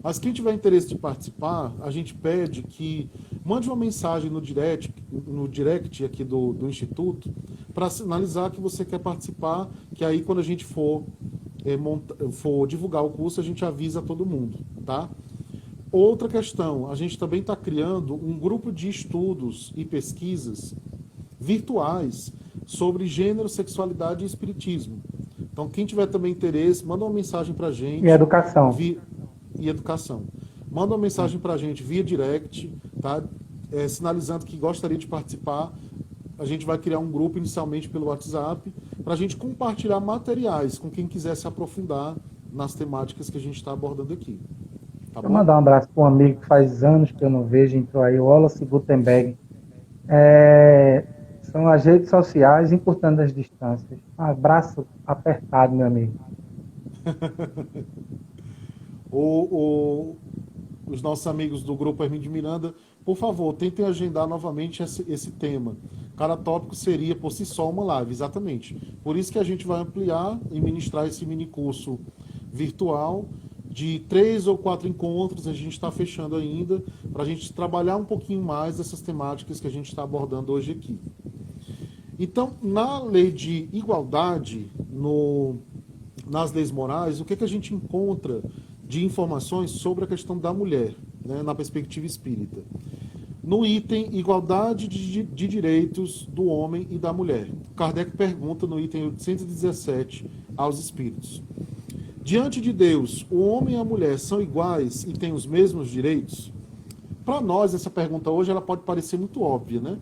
Mas quem tiver interesse de participar, a gente pede que mande uma mensagem no direct aqui do Instituto, para sinalizar que você quer participar, que aí quando a gente for divulgar o curso, a gente avisa todo mundo, tá? Outra questão, a gente também está criando um grupo de estudos e pesquisas virtuais sobre gênero, sexualidade e espiritismo. Então, quem tiver também interesse, manda uma mensagem para a gente. E educação. E educação. Manda uma mensagem para a gente via direct, tá? Sinalizando que gostaria de participar. A gente vai criar um grupo inicialmente pelo WhatsApp para a gente compartilhar materiais com quem quiser se aprofundar nas temáticas que a gente está abordando aqui. Tá bom? Vou mandar um abraço para um amigo que faz anos que eu não vejo, entrou aí, o Wallace Gutenberg. São as redes sociais encurtando as distâncias. Um abraço apertado, meu amigo. os nossos amigos do grupo Hermínio de Miranda, por favor, tentem agendar novamente esse tema. Cada tópico seria, por si só, uma live, exatamente. Por isso que a gente vai ampliar e ministrar esse mini curso virtual de 3 ou 4 encontros, a gente está fechando ainda, para a gente trabalhar um pouquinho mais dessas temáticas que a gente está abordando hoje aqui. Então, na lei de igualdade, nas leis morais, o que a gente encontra de informações sobre a questão da mulher, né, na perspectiva espírita? No item igualdade de direitos do homem e da mulher, Kardec pergunta no item 817 aos espíritos: diante de Deus, o homem e a mulher são iguais e têm os mesmos direitos? Para nós, essa pergunta hoje ela pode parecer muito óbvia, né?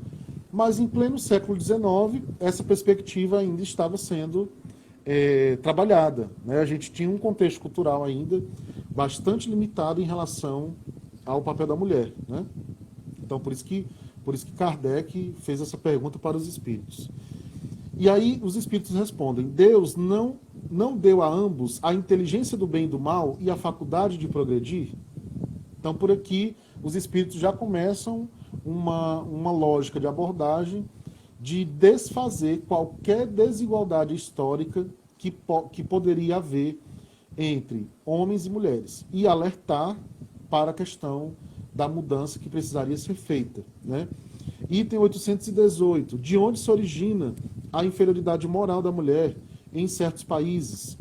Mas em pleno século XIX, essa perspectiva ainda estava sendo trabalhada, né? A gente tinha um contexto cultural ainda bastante limitado em relação ao papel da mulher, né? Então, por isso que Kardec fez essa pergunta para os espíritos. E aí os espíritos respondem: Deus não deu a ambos a inteligência do bem e do mal e a faculdade de progredir? Então, por aqui, os espíritos já começam uma lógica de abordagem de desfazer qualquer desigualdade histórica que poderia haver entre homens e mulheres e alertar para a questão da mudança que precisaria ser feita, né? Item 818. De onde se origina a inferioridade moral da mulher em certos países?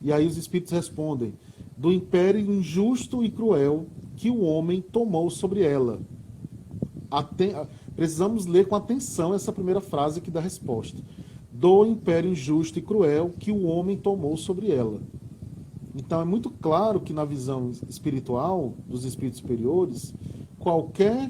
E aí os espíritos respondem: do império injusto e cruel que o homem tomou sobre ela. Precisamos ler com atenção essa primeira frase aqui da resposta. Do império injusto e cruel que o homem tomou sobre ela. Então é muito claro que na visão espiritual dos espíritos superiores, qualquer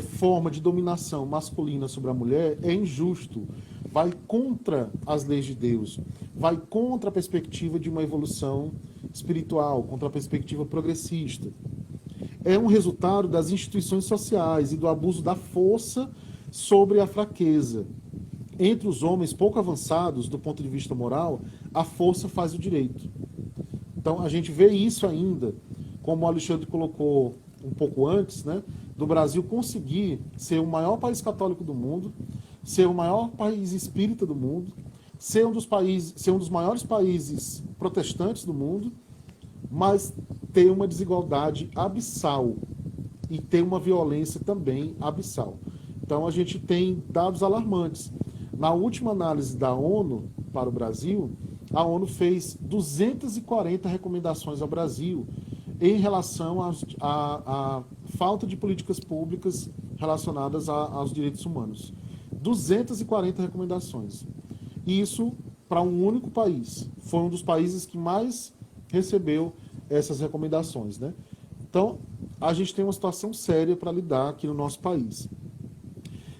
forma de dominação masculina sobre a mulher é injusto, vai contra as leis de Deus, vai contra a perspectiva de uma evolução espiritual, contra a perspectiva progressista. É um resultado das instituições sociais e do abuso da força sobre a fraqueza. Entre os homens pouco avançados do ponto de vista moral, a força faz o direito. Então a gente vê isso ainda, como o Alexandre colocou um pouco antes, né, do Brasil conseguir ser o maior país católico do mundo, ser o maior país espírita do mundo, ser um dos maiores países protestantes do mundo, mas ter uma desigualdade abissal e ter uma violência também abissal. Então a gente tem dados alarmantes. Na última análise da ONU para o Brasil, a ONU fez 240 recomendações ao Brasil em relação à falta de políticas públicas relacionadas aos direitos humanos. 240 recomendações. Isso para um único país. Foi um dos países que mais recebeu essas recomendações, né? Então, a gente tem uma situação séria para lidar aqui no nosso país.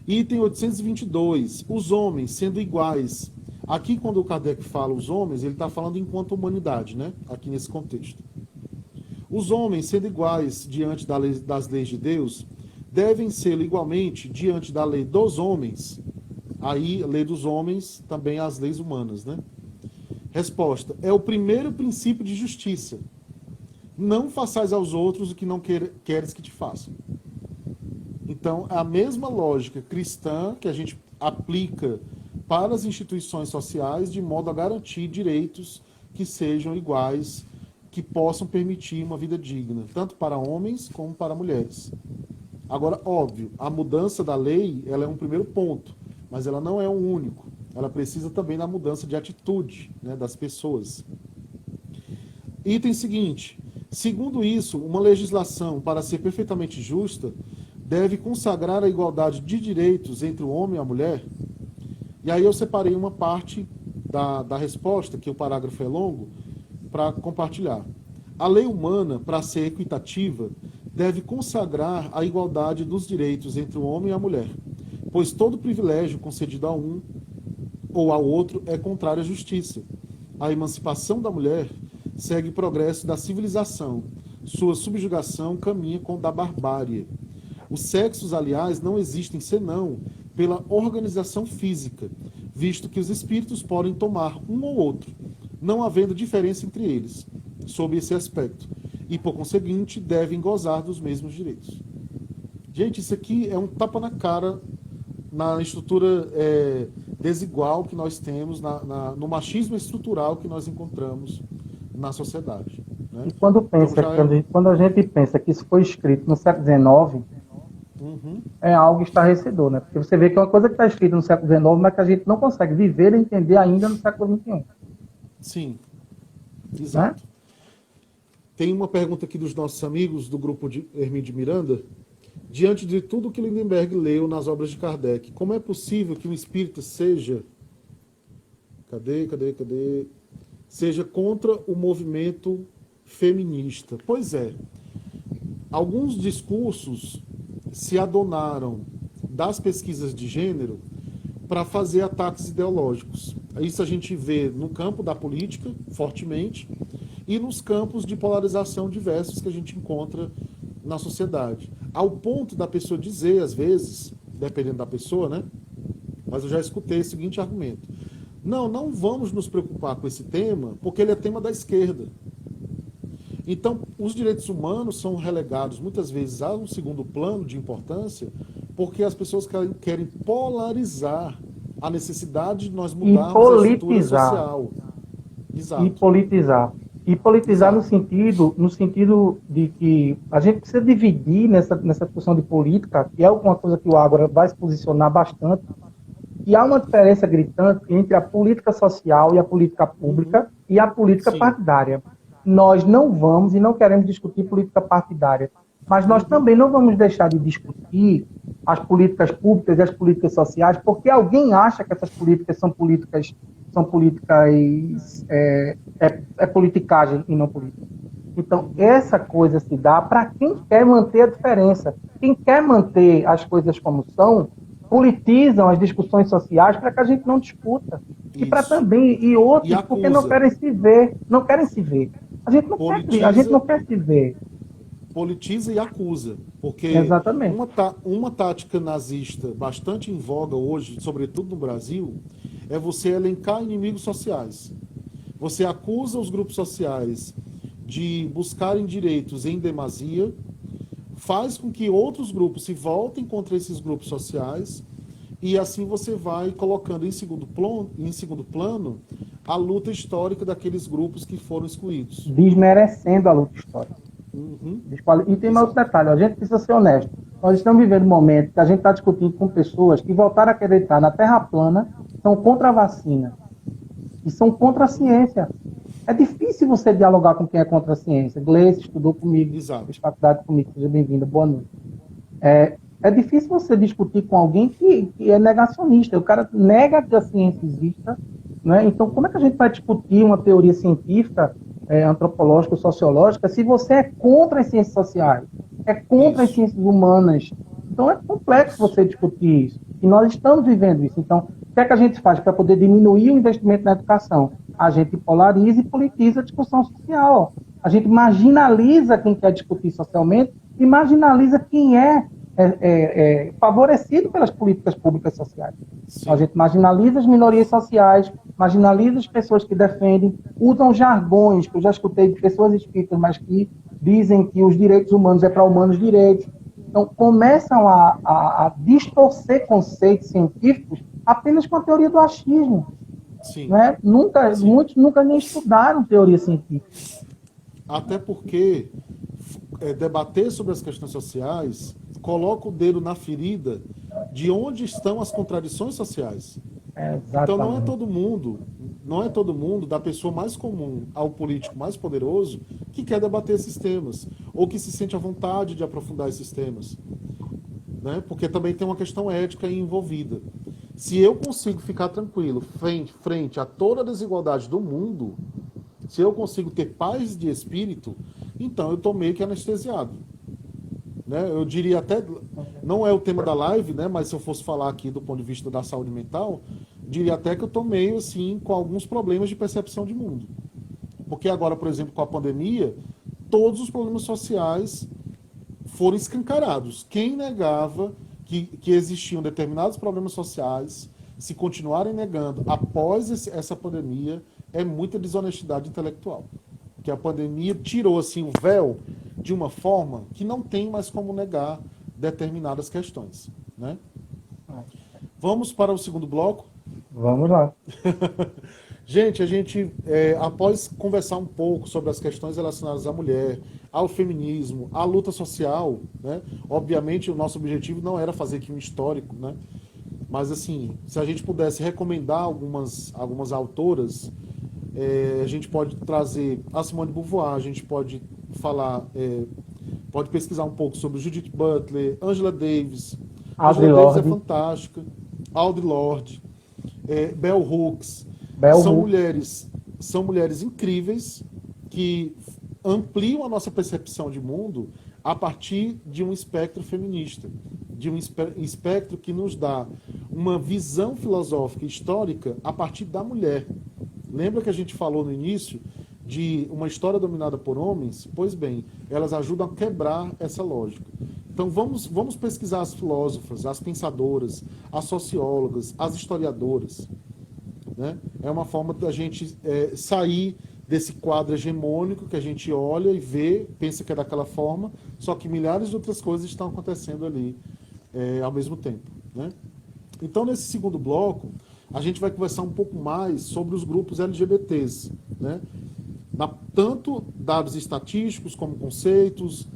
Item 822. Os homens sendo iguais. Aqui, quando o Kardec fala os homens, ele está falando enquanto humanidade, né? Aqui nesse contexto. Os homens sendo iguais diante das leis de Deus, devem ser igualmente diante da lei dos homens. Aí, a lei dos homens, também as leis humanas, né? Resposta: é o primeiro princípio de justiça. Não façais aos outros o que não queres que te façam. Então, a mesma lógica cristã que a gente aplica para as instituições sociais, de modo a garantir direitos que sejam iguais, que possam permitir uma vida digna, tanto para homens como para mulheres. Agora, óbvio, a mudança da lei, ela é um primeiro ponto, mas ela não é o único. Ela precisa também da mudança de atitude, né, das pessoas. Item seguinte: segundo isso, uma legislação, para ser perfeitamente justa, deve consagrar a igualdade de direitos entre o homem e a mulher. E aí eu separei uma parte da resposta, que o parágrafo é longo, para compartilhar. A lei humana, para ser equitativa, deve consagrar a igualdade dos direitos entre o homem e a mulher, pois todo privilégio concedido a um ou ao outro é contrário à justiça. A emancipação da mulher segue o progresso da civilização. Sua subjugação caminha com o da barbárie. Os sexos, aliás, não existem senão pela organização física, visto que os espíritos podem tomar um ou outro, não havendo diferença entre eles, sob esse aspecto. e, por conseguinte, devem gozar dos mesmos direitos. Gente, isso aqui é um tapa na cara na estrutura desigual que nós temos, no machismo estrutural que nós encontramos na sociedade. Né? E quando a gente pensa que isso foi escrito no século XIX, é algo estarrecedor, né? Porque você vê que é uma coisa que está escrita no século XIX, mas que a gente não consegue viver e entender ainda no século XXI. Sim, exato. Né? Tem uma pergunta aqui dos nossos amigos do grupo de Hermínio de Miranda. Diante de tudo que Lindenberg leu nas obras de Kardec, como é possível que um espírita seja... Seja contra o movimento feminista? Pois é. Alguns discursos se adonaram das pesquisas de gênero para fazer ataques ideológicos. Isso a gente vê no campo da política, fortemente, e nos campos de polarização diversos que a gente encontra na sociedade. Ao ponto da pessoa dizer, às vezes, dependendo da pessoa, né? Mas eu já escutei o seguinte argumento. Não vamos nos preocupar com esse tema, porque ele é tema da esquerda. Então, os direitos humanos são relegados, muitas vezes, a um segundo plano de importância, porque as pessoas querem polarizar a necessidade de nós mudarmos a estrutura social. Exato. E politizar no sentido de que a gente precisa dividir nessa discussão de política, que é alguma coisa que o Ágora vai se posicionar bastante, e há uma diferença gritante entre a política social e a política pública e a política partidária. Nós não vamos e não queremos discutir política partidária, mas nós também não vamos deixar de discutir as políticas públicas e as políticas sociais, porque alguém acha que essas políticas são politicagem e não política. Então, essa coisa se dá para quem quer manter a diferença. Quem quer manter as coisas como são, politizam as discussões sociais para que a gente não discuta. Isso. E para também, e outros, porque não querem se ver. A gente não quer se ver. Politiza e acusa. Porque exatamente. Uma tática nazista bastante em voga hoje, sobretudo no Brasil, é você elencar inimigos sociais. Você acusa os grupos sociais de buscarem direitos em demasia, faz com que outros grupos se voltem contra esses grupos sociais, e assim você vai colocando em segundo plano a luta histórica daqueles grupos que foram excluídos. Desmerecendo a luta histórica. E tem mais outro detalhe, a gente precisa ser honesto. Nós estamos vivendo um momento que a gente está discutindo com pessoas que voltaram a acreditar na Terra plana, são contra a vacina e são contra a ciência. É difícil você dialogar com quem é contra a ciência. Gleice estudou comigo, fez faculdade comigo, seja bem-vinda, boa noite. É difícil você discutir com alguém que é negacionista. O cara nega que a ciência exista, né? Então, como é que a gente vai discutir uma teoria científica, antropológica ou sociológica, se você é contra as ciências sociais, é contra as ciências humanas? Então, é complexo você discutir isso. E nós estamos vivendo isso. Então, o que é que a gente faz para poder diminuir o investimento na educação? A gente polariza e politiza a discussão social. A gente marginaliza quem quer discutir socialmente e marginaliza quem é favorecido pelas políticas públicas sociais. Então, a gente marginaliza as minorias sociais, marginaliza as pessoas que defendem, usam jargões, que eu já escutei de pessoas espíritas, mas que dizem que os direitos humanos é para humanos direitos. Então, começam a distorcer conceitos científicos apenas com a teoria do achismo. Né? Muitos nunca nem estudaram teoria científica. Até porque debater sobre as questões sociais coloca o dedo na ferida de onde estão as contradições sociais. Então não é todo mundo, da pessoa mais comum ao político mais poderoso, que quer debater esses temas, ou que se sente à vontade de aprofundar esses temas. Né? Porque também tem uma questão ética envolvida. Se eu consigo ficar tranquilo frente a toda a desigualdade do mundo, se eu consigo ter paz de espírito, então eu estou meio que anestesiado. Né? Eu diria até, não é o tema da live, né? Mas se eu fosse falar aqui do ponto de vista da saúde mental, diria até que eu estou meio assim com alguns problemas de percepção de mundo. Porque agora, por exemplo, com a pandemia, todos os problemas sociais foram escancarados. Quem negava que existiam determinados problemas sociais, se continuarem negando após essa pandemia, é muita desonestidade intelectual. que a pandemia tirou assim o véu de uma forma que não tem mais como negar determinadas questões, né? Vamos para o segundo bloco? Vamos lá. Gente, a gente, após conversar um pouco sobre as questões relacionadas à mulher, ao feminismo, à luta social, né? Obviamente, o nosso objetivo não era fazer aqui um histórico, né? Mas, assim, se a gente pudesse recomendar algumas autoras, a gente pode trazer a Simone de Beauvoir, a gente pode falar, pode pesquisar um pouco sobre Judith Butler, Angela Davis. Audre Angela Davis é Lorde. fantástica. Audre Lorde, Bell Hooks. Bell São Hooks. mulheres incríveis que ampliam a nossa percepção de mundo a partir de um espectro feminista, de um espectro que nos dá uma visão filosófica e histórica a partir da mulher. Lembra que a gente falou no início de uma história dominada por homens? Pois bem, elas ajudam a quebrar essa lógica. Então vamos pesquisar as filósofas, as pensadoras, as sociólogas, as historiadoras, né? É uma forma da gente sair desse quadro hegemônico que a gente olha e vê, pensa que é daquela forma, só que milhares de outras coisas estão acontecendo ali ao mesmo tempo, né? Então, nesse segundo bloco, a gente vai conversar um pouco mais sobre os grupos LGBTs, né? Tanto dados estatísticos como conceitos,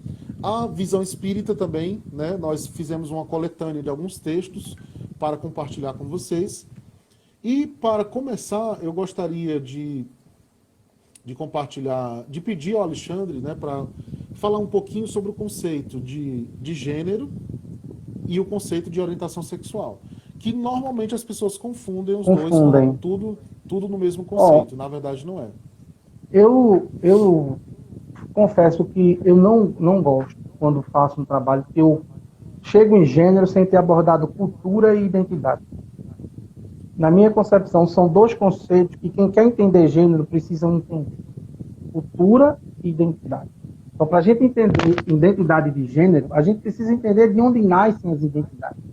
a visão espírita também, né? Nós fizemos uma coletânea de alguns textos para compartilhar com vocês. E, para começar, eu gostaria de compartilhar, de pedir ao Alexandre, né, para falar um pouquinho sobre o conceito de gênero e o conceito de orientação sexual. Que normalmente as pessoas confundem os dois, falam tudo no mesmo conceito. Na verdade, não é. Eu confesso que eu não gosto quando faço um trabalho que eu chego em gênero sem ter abordado cultura e identidade. Na minha concepção, são dois conceitos que quem quer entender gênero precisa entender. Cultura e identidade. Então, para a gente entender identidade de gênero, a gente precisa entender de onde nascem as identidades.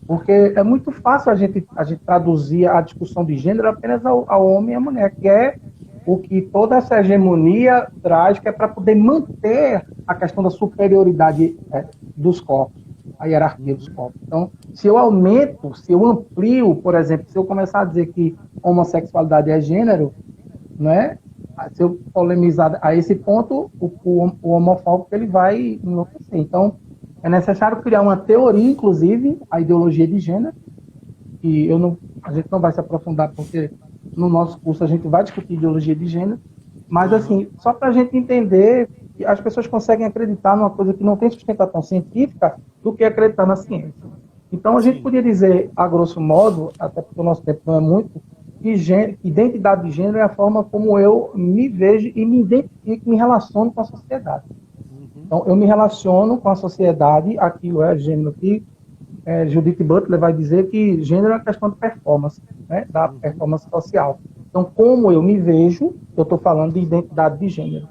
Porque é muito fácil a gente traduzir a discussão de gênero apenas ao homem e à mulher, que é o que toda essa hegemonia traz, que é para poder manter a questão da superioridade dos corpos, a hierarquia dos corpos. Então, se eu amplio, por exemplo, se eu começar a dizer que homossexualidade é gênero, né? Se eu polemizar a esse ponto, o homofóbico ele vai enlouquecer. Então, é necessário criar uma teoria, inclusive, a ideologia de gênero, e a gente não vai se aprofundar, porque no nosso curso a gente vai discutir ideologia de gênero, mas, assim, só para a gente entender que as pessoas conseguem acreditar numa coisa que não tem sustentação científica do que acreditar na ciência. Então, a gente podia dizer, a grosso modo, até porque o nosso tempo não é muito, que identidade de gênero é a forma como eu me vejo e me identifico, me relaciono com a sociedade. Então, eu me relaciono com a sociedade, aquilo é gênero que Judith Butler vai dizer que gênero é uma questão de performance, né, da performance social. Então, como eu me vejo, eu estou falando de identidade de gênero.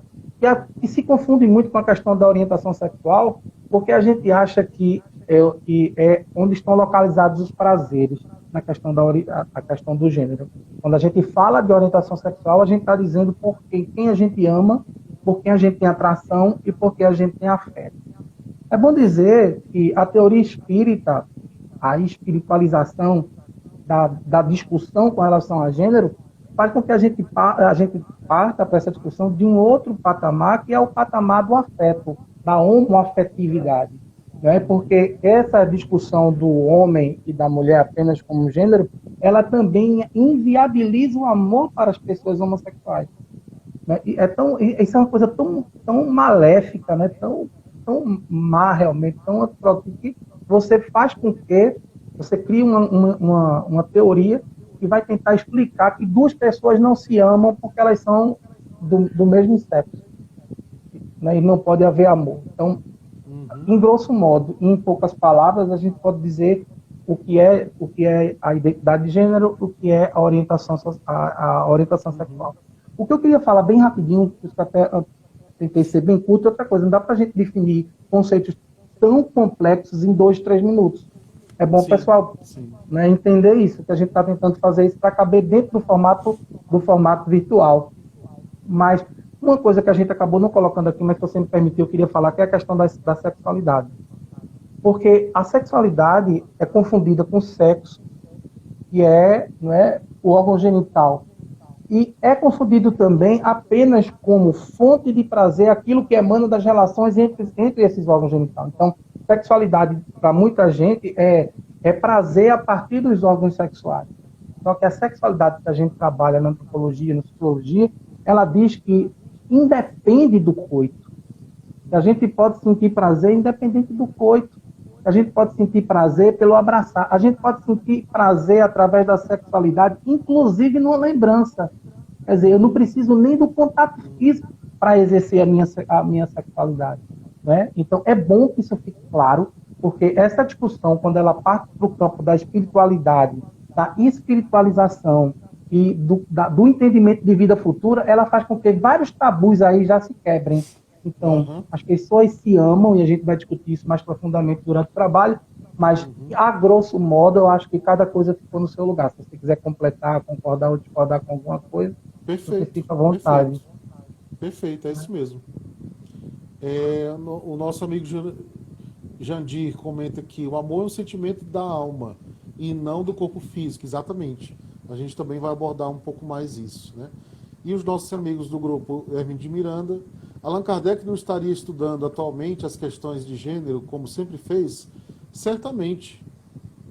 E se confunde muito com a questão da orientação sexual, porque a gente acha que é onde estão localizados os prazeres na questão a questão do gênero. Quando a gente fala de orientação sexual, a gente está dizendo por quem a gente ama, por quem a gente tem atração e por quem a gente tem afeto. É bom dizer que a teoria espírita, a espiritualização da discussão com relação a gênero, faz com que a gente parta para essa discussão de um outro patamar, que é o patamar do afeto, da homoafetividade. Né? Porque essa discussão do homem e da mulher apenas como gênero, ela também inviabiliza o amor para as pessoas homossexuais. Né? Isso é uma coisa tão maléfica, né? tão má realmente, tão antiprópria, que você faz com que você crie uma teoria que vai tentar explicar que duas pessoas não se amam porque elas são do mesmo sexo. Né? E não pode haver amor. Então, em grosso modo, em poucas palavras, a gente pode dizer o que é a identidade de gênero, o que é a orientação sexual. O que eu queria falar bem rapidinho, que até tentei ser bem curto, é outra coisa. Não dá para a gente definir conceitos tão complexos em 2, 3 minutos. É bom, pessoal, né, entender isso, que a gente está tentando fazer isso para caber dentro do formato virtual. Mas Uma coisa que a gente acabou não colocando aqui, mas que você me permitiu, eu queria falar, que é a questão da sexualidade. Porque a sexualidade é confundida com sexo, que é, não é, o órgão genital. E é confundido também apenas como fonte de prazer aquilo que emana das relações entre esses órgãos genitais. Então, sexualidade, para muita gente, é prazer a partir dos órgãos sexuais. Só que a sexualidade que a gente trabalha na antropologia, na psicologia, ela diz que independe do coito. Que a gente pode sentir prazer independente do coito. A gente pode sentir prazer pelo abraçar. A gente pode sentir prazer através da sexualidade, inclusive numa lembrança. Quer dizer, eu não preciso nem do contato físico para exercer a minha sexualidade. Né? Então, é bom que isso fique claro, porque essa discussão, quando ela parte para o campo da espiritualidade, da espiritualização e do entendimento de vida futura, ela faz com que vários tabus aí já se quebrem. Então, as pessoas se amam, e a gente vai discutir isso mais profundamente durante o trabalho, mas, a grosso modo, eu acho que cada coisa ficou no seu lugar. Se você quiser completar, concordar ou discordar com alguma coisa, você fica à vontade. Perfeito, é isso mesmo. O nosso amigo Jandir comenta aqui, o amor é um sentimento da alma e não do corpo físico, exatamente. A gente também vai abordar um pouco mais isso, né? E os nossos amigos do grupo Hermínio de Miranda, Allan Kardec não estaria estudando atualmente as questões de gênero como sempre fez? Certamente.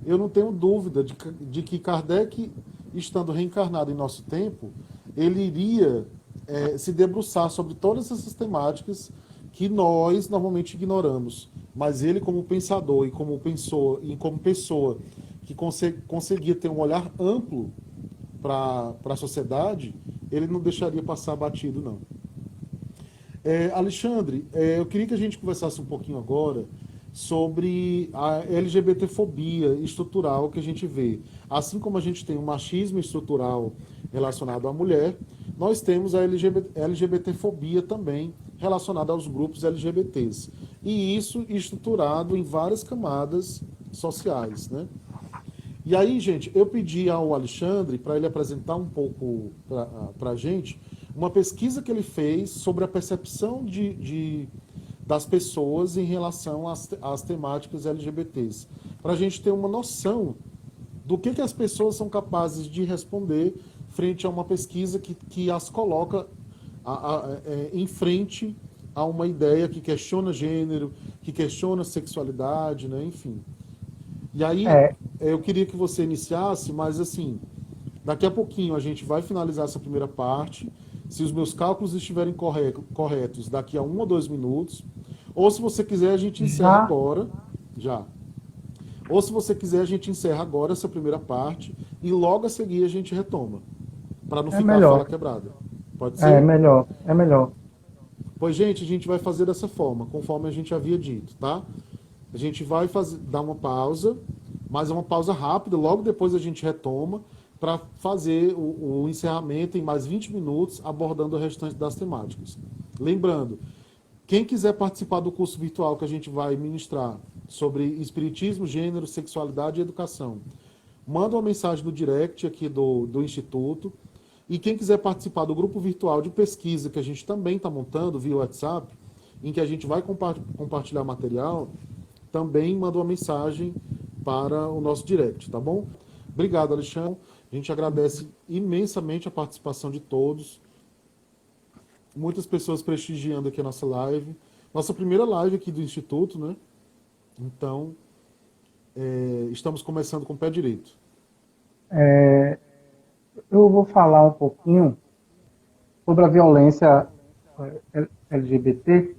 Eu não tenho dúvida de que Kardec, estando reencarnado em nosso tempo, ele iria se debruçar sobre todas essas temáticas que nós normalmente ignoramos. Mas ele, como pensador e como pessoa que conseguia ter um olhar amplo para a sociedade, ele não deixaria passar batido, não. Alexandre, eu queria que a gente conversasse um pouquinho agora sobre a LGBTfobia estrutural que a gente vê. Assim como a gente tem o machismo estrutural relacionado à mulher, nós temos a LGBTfobia também relacionada aos grupos LGBTs. E isso estruturado em várias camadas sociais, né? E aí, gente, eu pedi ao Alexandre para ele apresentar um pouco para a gente uma pesquisa que ele fez sobre a percepção das pessoas em relação às temáticas LGBTs, para a gente ter uma noção do que as pessoas são capazes de responder frente a uma pesquisa que as coloca em frente a uma ideia que questiona gênero, que questiona sexualidade, né? Enfim. E aí, eu queria que você iniciasse, mas assim, daqui a pouquinho a gente vai finalizar essa primeira parte. Se os meus cálculos estiverem corretos, daqui a 1 ou 2 minutos. Ou se você quiser, a gente encerra agora. Já. Ou se você quiser, a gente encerra agora essa primeira parte e logo a seguir a gente retoma. Para não ficar a fala quebrada. Pode ser? É melhor. Pois, gente, a gente vai fazer dessa forma, conforme a gente havia dito, tá? A gente vai dar uma pausa, mas é uma pausa rápida, logo depois a gente retoma para fazer o encerramento em mais 20 minutos, abordando o restante das temáticas. Lembrando, quem quiser participar do curso virtual que a gente vai ministrar sobre espiritismo, gênero, sexualidade e educação, manda uma mensagem no direct aqui do Instituto. E quem quiser participar do grupo virtual de pesquisa que a gente também está montando via WhatsApp, em que a gente vai compartilhar material, também manda uma mensagem para o nosso direct, tá bom? Obrigado, Alexandre. A gente agradece imensamente a participação de todos. Muitas pessoas prestigiando aqui a nossa live. Nossa primeira live aqui do Instituto, né? Então, estamos começando com o pé direito. Eu vou falar um pouquinho sobre a violência LGBT.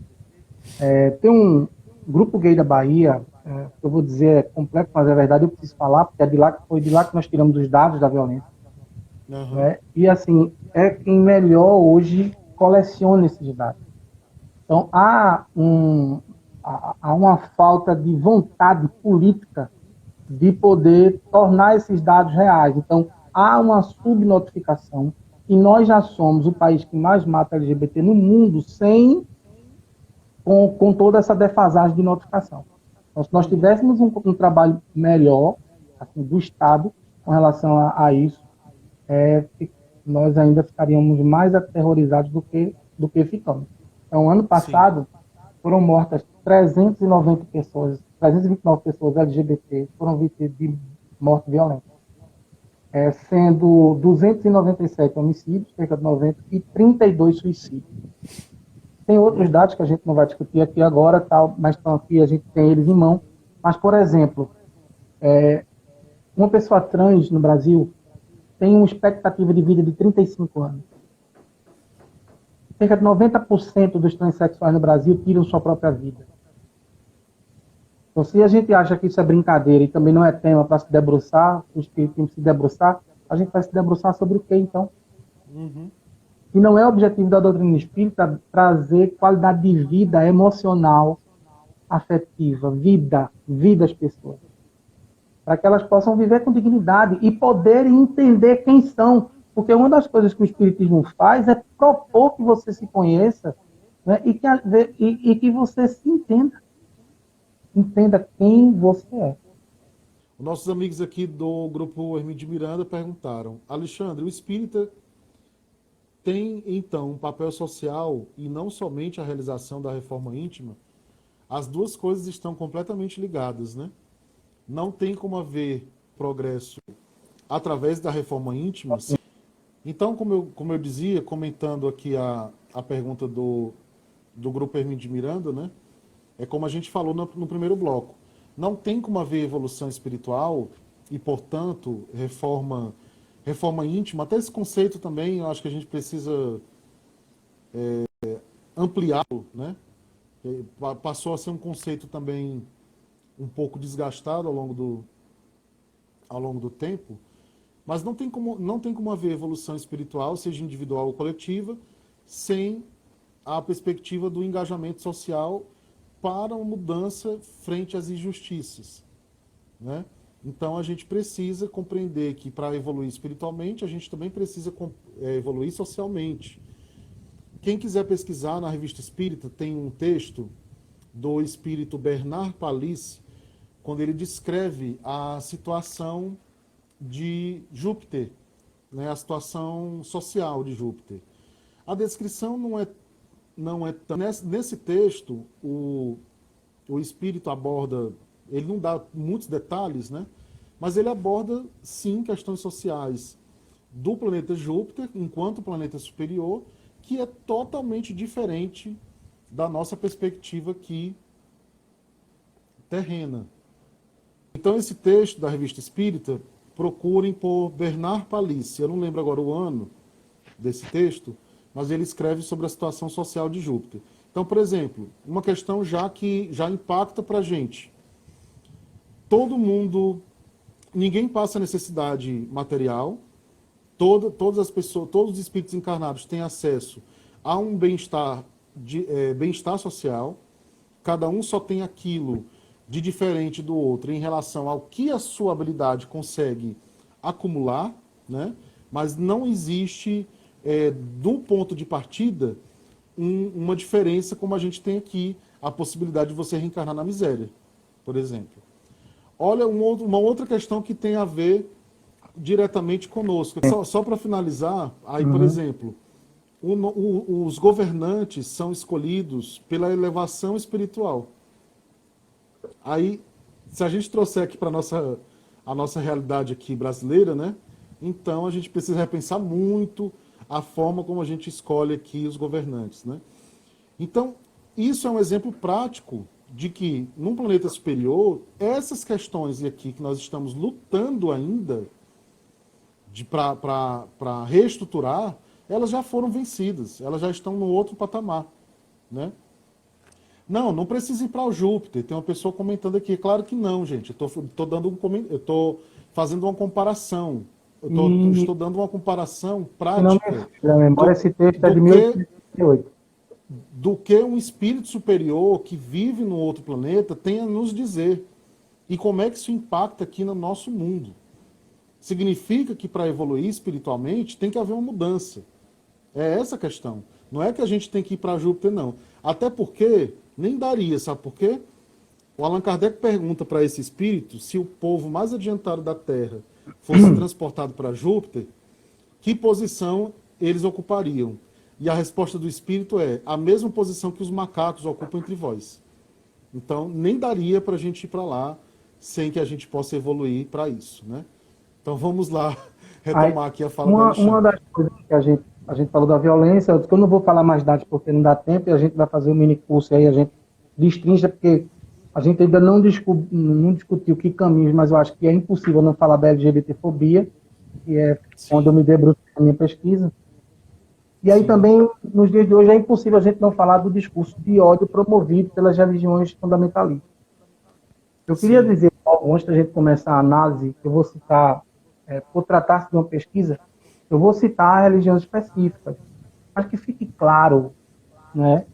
Tem um grupo gay da Bahia, eu vou dizer é complexo, mas é verdade, eu preciso falar, porque foi de lá que nós tiramos os dados da violência. Né? E assim, é quem melhor hoje coleciona esses dados. Então, há uma falta de vontade política de poder tornar esses dados reais. Então, há uma subnotificação, e nós já somos o país que mais mata LGBT no mundo, com toda essa defasagem de notificação. Então, se nós tivéssemos um trabalho melhor, assim, do Estado, com relação a isso, nós ainda ficaríamos mais aterrorizados do que do que ficamos. Então, ano Sim. passado, foram mortas 390 pessoas, 329 pessoas LGBT foram vítimas de morte violenta, sendo 297 homicídios, cerca de 90, e 32 suicídios. Tem outros dados que a gente não vai discutir aqui agora, tal, mas estão aqui, a gente tem eles em mão. Mas, por exemplo, uma pessoa trans no Brasil tem uma expectativa de vida de 35 anos. Cerca de 90% dos transexuais no Brasil tiram sua própria vida. Então, se a gente acha que isso é brincadeira e também não é tema para se debruçar, o espiritismo se debruçar, a gente vai se debruçar sobre o quê, então? Uhum. E não é objetivo da doutrina espírita trazer qualidade de vida emocional, afetiva, vida às pessoas. Para que elas possam viver com dignidade e poderem entender quem são. Porque uma das coisas que o espiritismo faz é propor que você se conheça, né, e que você se entenda. Entenda quem você é. Nossos amigos aqui do grupo Hermínio de Miranda perguntaram: Alexandre, o espírita tem, então, um papel social e não somente a realização da reforma íntima? As duas coisas estão completamente ligadas, né? Não tem como haver progresso através da reforma íntima. Então, como eu dizia, comentando aqui a pergunta do grupo Hermínio de Miranda, né? É como a gente falou no primeiro bloco. Não tem como haver evolução espiritual e, portanto, reforma íntima. Até esse conceito também, eu acho que a gente precisa ampliá-lo, né? Passou a ser um conceito também um pouco desgastado ao longo do tempo, mas não tem como haver evolução espiritual, seja individual ou coletiva, sem a perspectiva do engajamento social para uma mudança frente às injustiças, né? Então a gente precisa compreender que para evoluir espiritualmente, a gente também precisa evoluir socialmente. Quem quiser pesquisar na Revista Espírita, tem um texto do espírito Bernard Palisse, quando ele descreve a situação de Júpiter, né, a situação social de Júpiter. A descrição não é tão... Nesse texto, o espírito aborda, ele não dá muitos detalhes, né, mas ele aborda, sim, questões sociais do planeta Júpiter, enquanto planeta superior, que é totalmente diferente da nossa perspectiva aqui terrena. Então, esse texto da Revista Espírita, procurem por Bernard Palisse. Eu não lembro agora o ano desse texto, mas ele escreve sobre a situação social de Júpiter. Então, por exemplo, uma questão que já impacta para a gente. Todo mundo, ninguém passa necessidade material, todas as pessoas, todos os espíritos encarnados têm acesso a um bem-estar social, cada um só tem aquilo de diferente do outro em relação ao que a sua habilidade consegue acumular, né? Mas não existe, do ponto de partida, uma diferença como a gente tem aqui, a possibilidade de você reencarnar na miséria, por exemplo. Olha, uma outra questão que tem a ver diretamente conosco. Só para finalizar, aí, por exemplo, os governantes são escolhidos pela elevação espiritual. Aí, se a gente trouxer aqui para a nossa realidade aqui brasileira, né? Então a gente precisa repensar muito a forma como a gente escolhe aqui os governantes, né? Então, isso é um exemplo prático de que, num planeta superior, essas questões aqui que nós estamos lutando ainda para reestruturar, elas já foram vencidas, elas já estão no outro patamar, né? Não precisa ir para o Júpiter. Tem uma pessoa comentando aqui. Claro que não, gente. Eu estou fazendo uma comparação. Estou dando uma comparação Se não prática me falha a memória, esse texto é de 1868. Do que um espírito superior que vive no outro planeta tem a nos dizer. E como é que isso impacta aqui no nosso mundo. Significa que para evoluir espiritualmente tem que haver uma mudança. É essa a questão. Não é que a gente tem que ir para Júpiter, não. Até porque nem daria, sabe por quê? O Allan Kardec pergunta para esse espírito se o povo mais adiantado da Terra fosse transportado para Júpiter, que posição eles ocupariam. E a resposta do espírito é a mesma posição que os macacos ocupam entre vós. Então, nem daria para a gente ir para lá sem que a gente possa evoluir para isso, né? Então, vamos lá Aí, retomar aqui a fala do uma Alexandre. das coisas que a gente falou da violência, eu disse que eu não vou falar mais dados porque não dá tempo, e a gente vai fazer um mini curso aí, a gente destrincha, porque a gente ainda não discutiu que caminhos, mas eu acho que é impossível não falar da LGBTfobia, que é onde eu Sim, me debruço na minha pesquisa. E aí sim, também, nos dias de hoje, é impossível a gente não falar do discurso de ódio promovido pelas religiões fundamentalistas. Eu queria sim. dizer, antes da gente começar a análise, eu vou citar, por tratar-se de uma pesquisa, eu vou citar religiões específicas, mas que fique claro, né,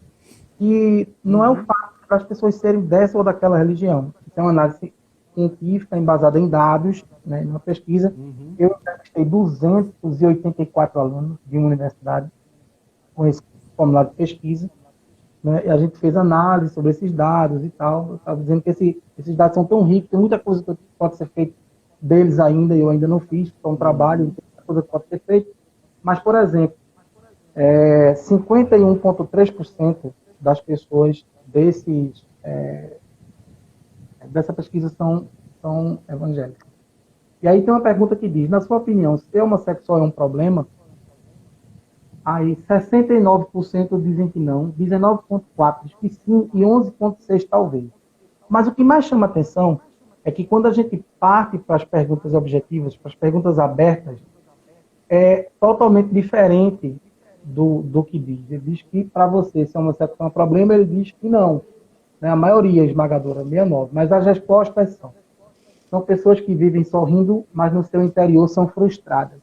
que não é o Uhum, fato das pessoas serem dessa ou daquela religião. Isso é uma análise científica embasada em dados, né, numa pesquisa. uhum. Eu entrevistei 284 alunos de uma universidade com esse formulário de pesquisa, né, e a gente fez análise sobre esses dados e tal. Eu estava dizendo que esses dados são tão ricos, tem muita coisa que pode ser feita deles ainda, e eu ainda não fiz, é um trabalho, tem muita coisa que pode ser feita. Mas, por exemplo, 51,3% das pessoas dessa pesquisa são evangélicas. E aí tem uma pergunta que diz, na sua opinião, ser homossexual é um problema? Aí 69% dizem que não, 19,4% diz que sim e 11,6% talvez. Mas o que mais chama atenção é que quando a gente parte para as perguntas objetivas, para as perguntas abertas, é totalmente diferente do que diz. Ele diz que para você ser homossexual é um problema, ele diz que não. Né? A maioria esmagadora, 69%. Mas as respostas são pessoas que vivem sorrindo, mas no seu interior são frustradas.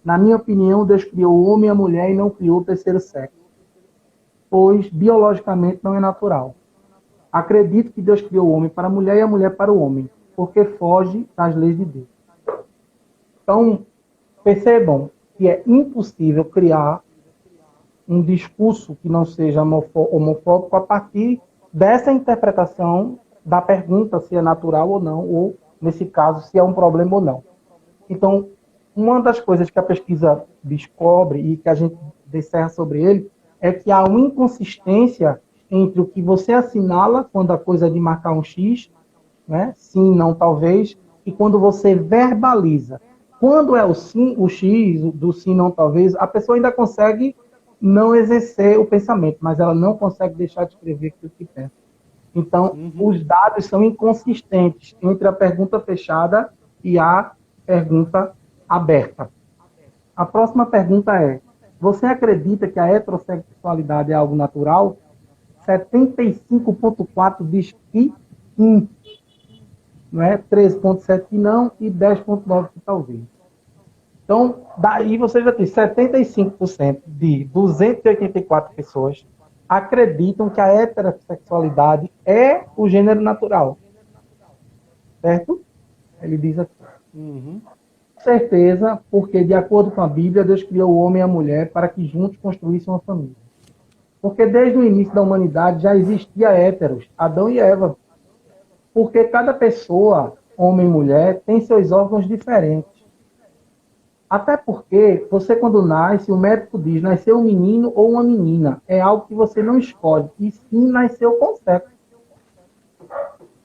Na minha opinião, Deus criou o homem e a mulher e não criou o terceiro sexo, pois biologicamente não é natural. Acredito que Deus criou o homem para a mulher e a mulher para o homem, porque foge das leis de Deus. Então, percebam que é impossível criar um discurso que não seja homofóbico a partir dessa interpretação da pergunta se é natural ou não, ou, nesse caso, se é um problema ou não. Então, uma das coisas que a pesquisa descobre e que a gente disserra sobre ele é que há uma inconsistência entre o que você assinala quando a coisa é de marcar um X, né? Sim, não, talvez, e quando você verbaliza. Quando é o sim, o X, do sim, não, talvez, a pessoa ainda consegue não exercer o pensamento, mas ela não consegue deixar de escrever aquilo que pensa. Então, os dados são inconsistentes entre a pergunta fechada e a pergunta aberta. A próxima pergunta é: você acredita que a heterossexualidade é algo natural? 75,4% diz que sim, não é? 13,7% que não e 10,9% que talvez. Então, daí você já tem 75% de 284 pessoas acreditam que a heterossexualidade é o gênero natural. Certo? Ele diz aqui. Uhum. Certeza, porque de acordo com a Bíblia, Deus criou o homem e a mulher para que juntos construíssem uma família. Porque desde o início da humanidade já existia héteros, Adão e Eva. Porque cada pessoa, homem e mulher, tem seus órgãos diferentes. Até porque você, quando nasce, o médico diz, nasceu um menino ou uma menina. É algo que você não escolhe, e sim nasceu com sexo.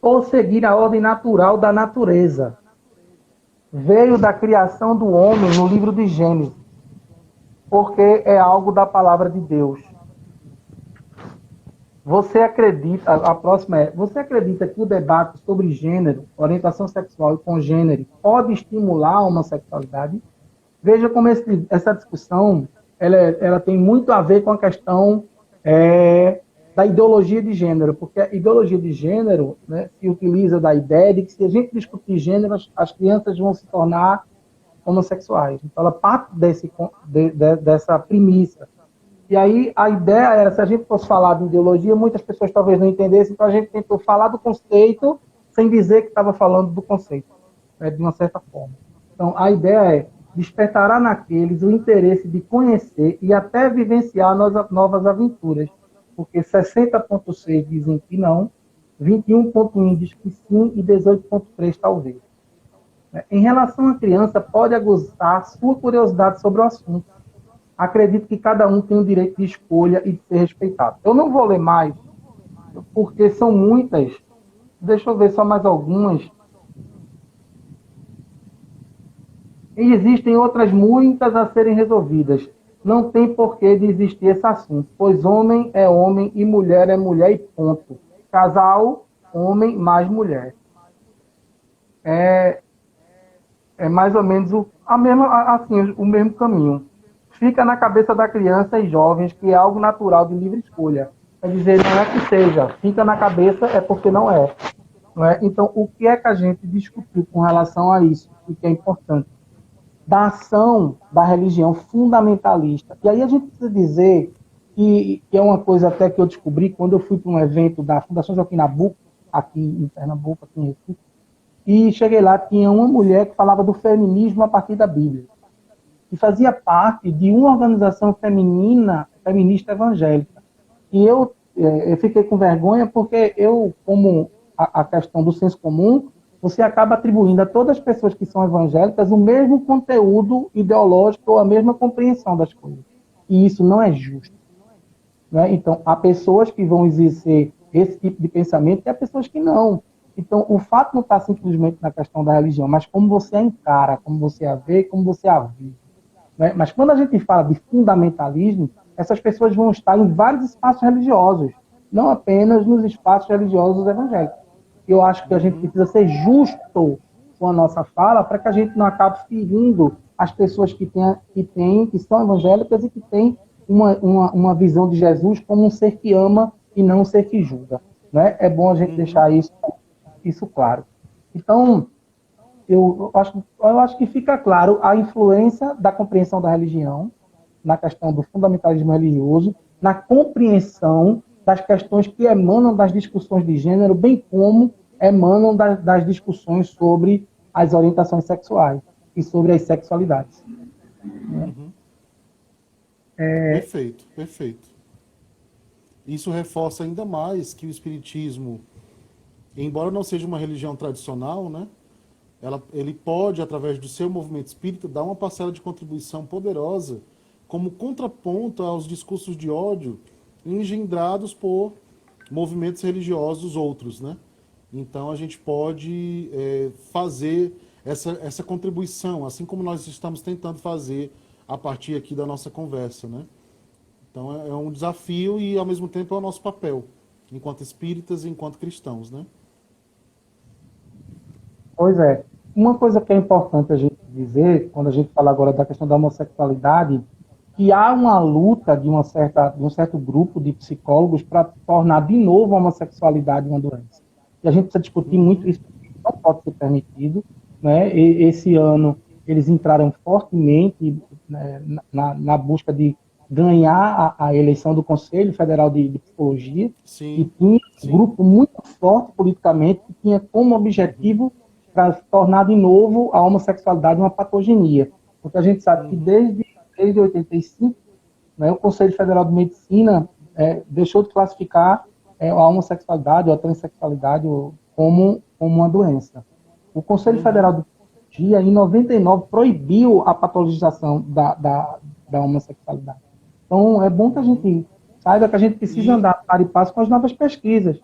Ou seguir a ordem natural da natureza. Veio da criação do homem no livro de Gênesis, porque é algo da palavra de Deus. Você acredita, a próxima é, você acredita que o debate sobre gênero, orientação sexual e congênere pode estimular a homossexualidade? Veja como essa discussão ela tem muito a ver com a questão da ideologia de gênero, porque a ideologia de gênero, né, se utiliza da ideia de que se a gente discutir gênero, as crianças vão se tornar homossexuais. Então, ela parte dessa premissa. E aí, a ideia era, se a gente fosse falar de ideologia, muitas pessoas talvez não entendessem, então a gente tentou falar do conceito sem dizer que estava falando do conceito, né, de uma certa forma. Então, a ideia é despertará naqueles o interesse de conhecer e até vivenciar novas aventuras, porque 60,6% dizem que não, 21,1% diz que sim e 18,3% talvez. Em relação à criança, pode aguçar sua curiosidade sobre o assunto. acredito que cada um tem o direito de escolha e de ser respeitado. Eu não vou ler mais, porque são muitas. Deixa eu ver só mais algumas. E existem outras muitas a serem resolvidas. Não tem porquê de existir esse assunto, pois homem é homem e mulher é mulher e ponto. Casal, homem mais mulher. É mais ou menos o mesmo caminho. Fica na cabeça da criança e jovens que é algo natural de livre escolha. Quer dizer, não é que seja, fica na cabeça é porque não é. Não é? Então, o que é que a gente discutiu com relação a isso, e que é importante? Da ação da religião fundamentalista. E aí a gente precisa dizer que é uma coisa até que eu descobri quando eu fui para um evento da Fundação Joaquim Nabuco, aqui em Pernambuco, aqui em Recife, e cheguei lá, tinha uma mulher que falava do feminismo a partir da Bíblia, que fazia parte de uma organização feminista evangélica. E eu fiquei com vergonha porque eu, como a questão do senso comum, você acaba atribuindo a todas as pessoas que são evangélicas o mesmo conteúdo ideológico ou a mesma compreensão das coisas. E isso não é justo. Né? Então, há pessoas que vão exercer esse tipo de pensamento e há pessoas que não. Então, o fato não está simplesmente na questão da religião, mas como você a encara, como você a vê, como você a vive. Né? Mas quando a gente fala de fundamentalismo, essas pessoas vão estar em vários espaços religiosos, não apenas nos espaços religiosos evangélicos. Eu acho que a gente precisa ser justo com a nossa fala para que a gente não acabe ferindo as pessoas que são evangélicas e que têm uma visão de Jesus como um ser que ama e não um ser que julga. Né? É bom a gente deixar isso claro. Então, eu acho que fica claro a influência da compreensão da religião na questão do fundamentalismo religioso, na compreensão das questões que emanam das discussões de gênero, bem como emanam das discussões sobre as orientações sexuais e sobre as sexualidades. Uhum. Perfeito. Isso reforça ainda mais que o espiritismo, embora não seja uma religião tradicional, né, ele pode, através do seu movimento espírita, dar uma parcela de contribuição poderosa como contraponto aos discursos de ódio engendrados por movimentos religiosos outros, né? Então a gente pode fazer essa contribuição, assim como nós estamos tentando fazer a partir aqui da nossa conversa, né? Então é um desafio e ao mesmo tempo é o nosso papel, enquanto espíritas e enquanto cristãos, né? Pois é. Uma coisa que é importante a gente dizer, quando a gente fala agora da questão da homossexualidade, que há uma luta de um certo grupo de psicólogos para tornar de novo a homossexualidade uma doença. E a gente precisa discutir muito isso, porque não pode ser permitido. Né? E esse ano eles entraram fortemente, né, na busca de ganhar a eleição do Conselho Federal de Psicologia. Sim, e tinha um grupo muito forte politicamente que tinha como objetivo para tornar de novo a homossexualidade uma patogenia. Porque a gente sabe que desde 85, né, o Conselho Federal de Medicina deixou de classificar a homossexualidade ou a transexualidade como uma doença. O Conselho Federal de Psicologia, em 99, proibiu a patologização da homossexualidade. Então, é bom que a gente saiba que a gente precisa andar para e passo com as novas pesquisas.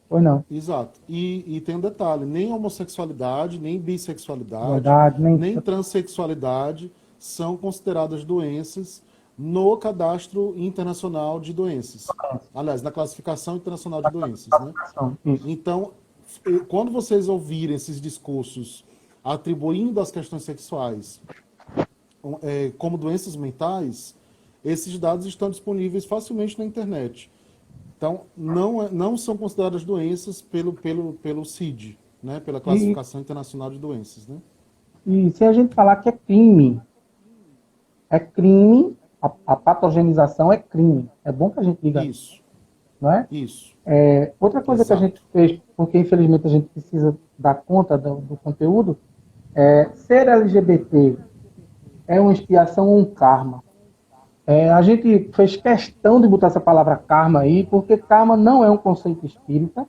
Pois não. Exato. E tem um detalhe, nem homossexualidade, nem bissexualidade, Verdade, nem transexualidade são consideradas doenças no cadastro internacional de doenças. Aliás, na classificação internacional de doenças. Né? Então, quando vocês ouvirem esses discursos atribuindo as questões sexuais como doenças mentais, esses dados estão disponíveis facilmente na internet. Então, não são consideradas doenças pelo CID, né? Pela Classificação Internacional de Doenças. Né? E se a gente falar que é crime, a patogenização é crime. É bom que a gente diga isso. Não é? Isso. Outra coisa que a gente fez, porque infelizmente a gente precisa dar conta do conteúdo, ser LGBT é uma expiação ou um karma. A gente fez questão de botar essa palavra karma aí, porque karma não é um conceito espírita,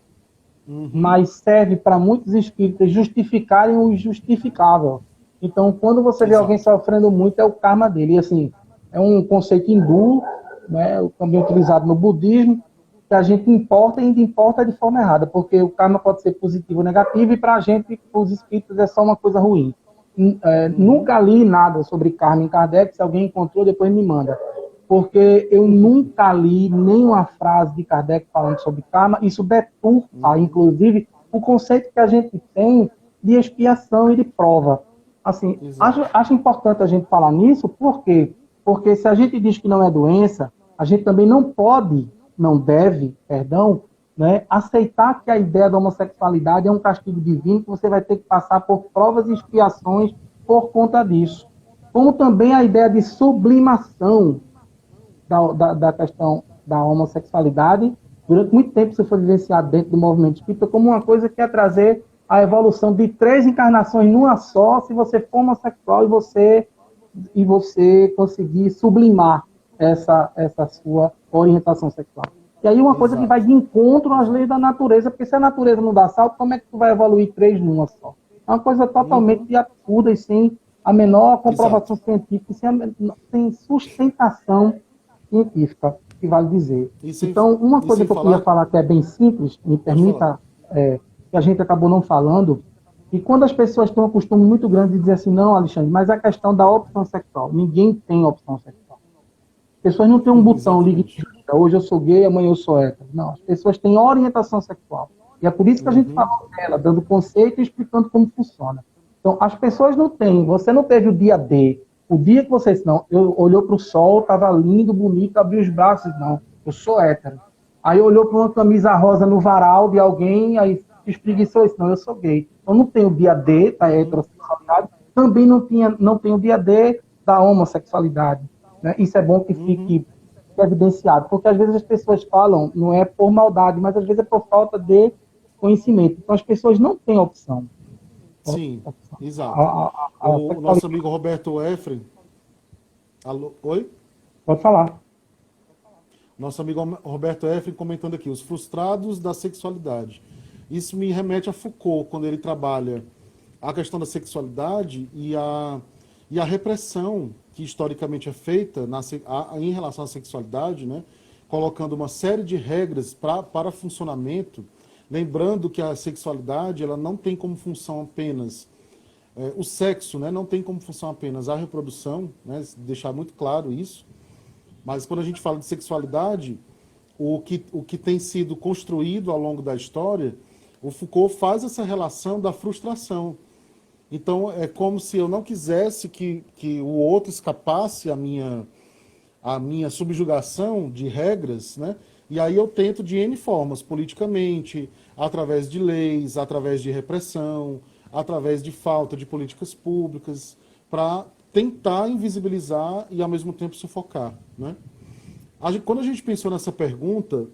mas serve para muitos espíritas justificarem o injustificável. Então, quando você vê alguém sofrendo muito, é o karma dele. E assim, é um conceito hindu, né, também utilizado no budismo, que a gente importa e ainda importa de forma errada, porque o karma pode ser positivo ou negativo, e para a gente, os espíritos, é só uma coisa ruim. Nunca li nada sobre karma em Kardec, se alguém encontrou, depois me manda. Porque eu nunca li nenhuma frase de Kardec falando sobre karma, isso deturpa, inclusive, o conceito que a gente tem de expiação e de prova. Assim, acho importante a gente falar nisso, por quê? Porque se a gente diz que não é doença, a gente também não pode, não deve, perdão, né, aceitar que a ideia da homossexualidade é um castigo divino, que você vai ter que passar por provas e expiações por conta disso. Como também a ideia de sublimação da questão da homossexualidade, durante muito tempo isso foi vivenciado dentro do movimento espírita como uma coisa que é trazer a evolução de 3 encarnações numa só, se você for homossexual e você conseguir sublimar essa sua orientação sexual. E aí uma coisa que vai de encontro às leis da natureza, porque se a natureza não dá salto, como é que tu vai evoluir 3 numa só? É uma coisa totalmente absurda e sem a menor comprovação científica, sem sustentação científica, que vale dizer. Então, uma coisa que eu queria falar que é bem simples, me permita, que a gente acabou não falando, e quando as pessoas têm um costume muito grande de dizer assim, não, Alexandre, mas a questão da opção sexual, ninguém tem opção sexual. As pessoas não têm um botão, ligue, hoje eu sou gay, amanhã eu sou hétero. Não, as pessoas têm orientação sexual. E é por isso que a gente falou dela, dando conceito e explicando como funciona. Então, as pessoas não têm, você não teve o dia D, o dia que você disse, não, eu olhou para o sol, estava lindo, bonito, abriu os braços, não, eu sou hétero. Aí olhou para uma camisa rosa no varal de alguém, aí espreguiçou isso, não, eu sou gay. Então não tem o dia D da heterossexualidade, também não tem o dia D da homossexualidade. Né? Isso é bom que fique evidenciado, porque às vezes as pessoas falam, não é por maldade, mas às vezes é por falta de conhecimento. Então as pessoas não têm opção. Sim, exato. O nosso amigo Roberto Efren. Alô? Oi? Pode falar. Nosso amigo Roberto Efren comentando aqui, os frustrados da sexualidade. Isso me remete a Foucault, quando ele trabalha a questão da sexualidade e a repressão que historicamente é feita em relação à sexualidade, né? Colocando uma série de regras para funcionamento, lembrando que a sexualidade ela não tem como função apenas o sexo, né? Não tem como função apenas a reprodução, né? Deixar muito claro isso. Mas quando a gente fala de sexualidade, o que tem sido construído ao longo da história, o Foucault faz essa relação da frustração. Então, é como se eu não quisesse que o outro escapasse à minha subjugação de regras, né? E aí eu tento de N formas, politicamente, através de leis, através de repressão, através de falta de políticas públicas, para tentar invisibilizar e, ao mesmo tempo, sufocar, né? Quando a gente pensou nessa pergunta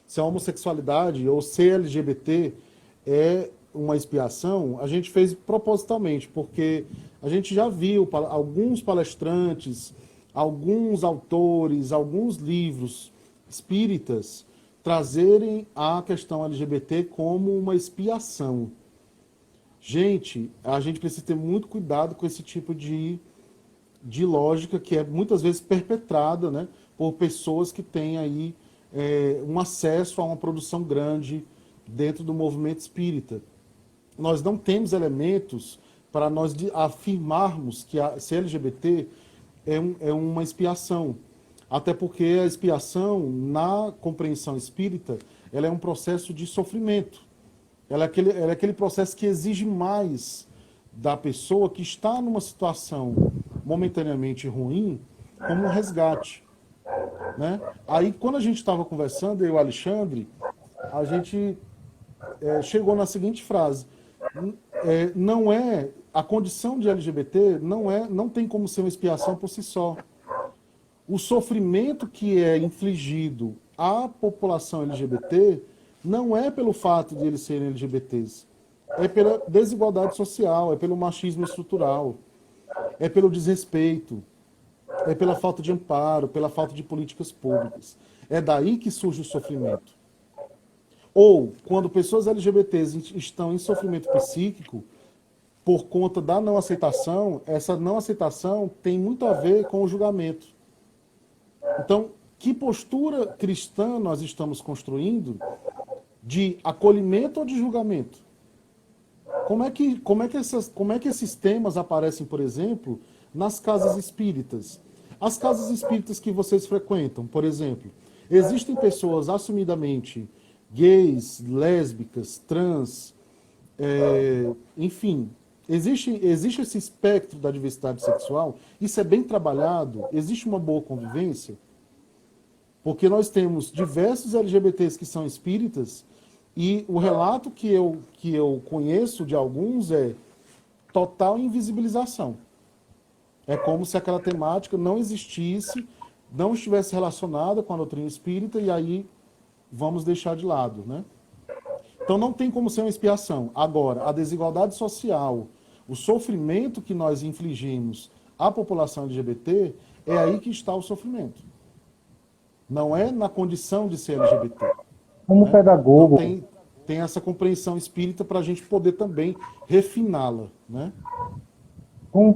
se a homossexualidade ou ser LGBT é uma expiação, a gente fez propositalmente, porque a gente já viu alguns palestrantes, alguns autores, alguns livros espíritas trazerem a questão LGBT como uma expiação. Gente, a gente precisa ter muito cuidado com esse tipo de lógica que é muitas vezes perpetrada, né, por pessoas que têm aí um acesso a uma produção grande dentro do movimento espírita. Nós não temos elementos para nós afirmarmos que ser LGBT é uma expiação. Até porque a expiação, na compreensão espírita, ela é um processo de sofrimento. Ela é aquele processo que exige mais da pessoa que está numa situação momentaneamente ruim, como um resgate. Né? Aí, quando a gente estava conversando, eu e o Alexandre, a gente chegou na seguinte frase: não é a condição de LGBT não tem como ser uma expiação por si só. O sofrimento que é infligido à população LGBT não é pelo fato de eles serem LGBTs, é pela desigualdade social, é pelo machismo estrutural, é pelo desrespeito, é pela falta de amparo, pela falta de políticas públicas. É daí que surge o sofrimento. Ou, quando pessoas LGBTs estão em sofrimento psíquico, por conta da não aceitação, essa não aceitação tem muito a ver com o julgamento. Então, que postura cristã nós estamos construindo de acolhimento ou de julgamento? Como é que esses temas aparecem, por exemplo, nas casas espíritas? As casas espíritas que vocês frequentam, por exemplo, existem pessoas assumidamente gays, lésbicas, trans, enfim, existe esse espectro da diversidade sexual, isso é bem trabalhado, existe uma boa convivência, porque nós temos diversos LGBTs que são espíritas, e o relato que eu conheço de alguns é total invisibilização. É como se aquela temática não existisse, não estivesse relacionada com a doutrina espírita, e aí vamos deixar de lado, né? Então não tem como ser uma expiação. Agora, a desigualdade social, o sofrimento que nós infligimos à população LGBT, é aí que está o sofrimento. Não é na condição de ser LGBT. Como né? pedagogo, Então tem essa compreensão espírita para a gente poder também refiná-la, né? por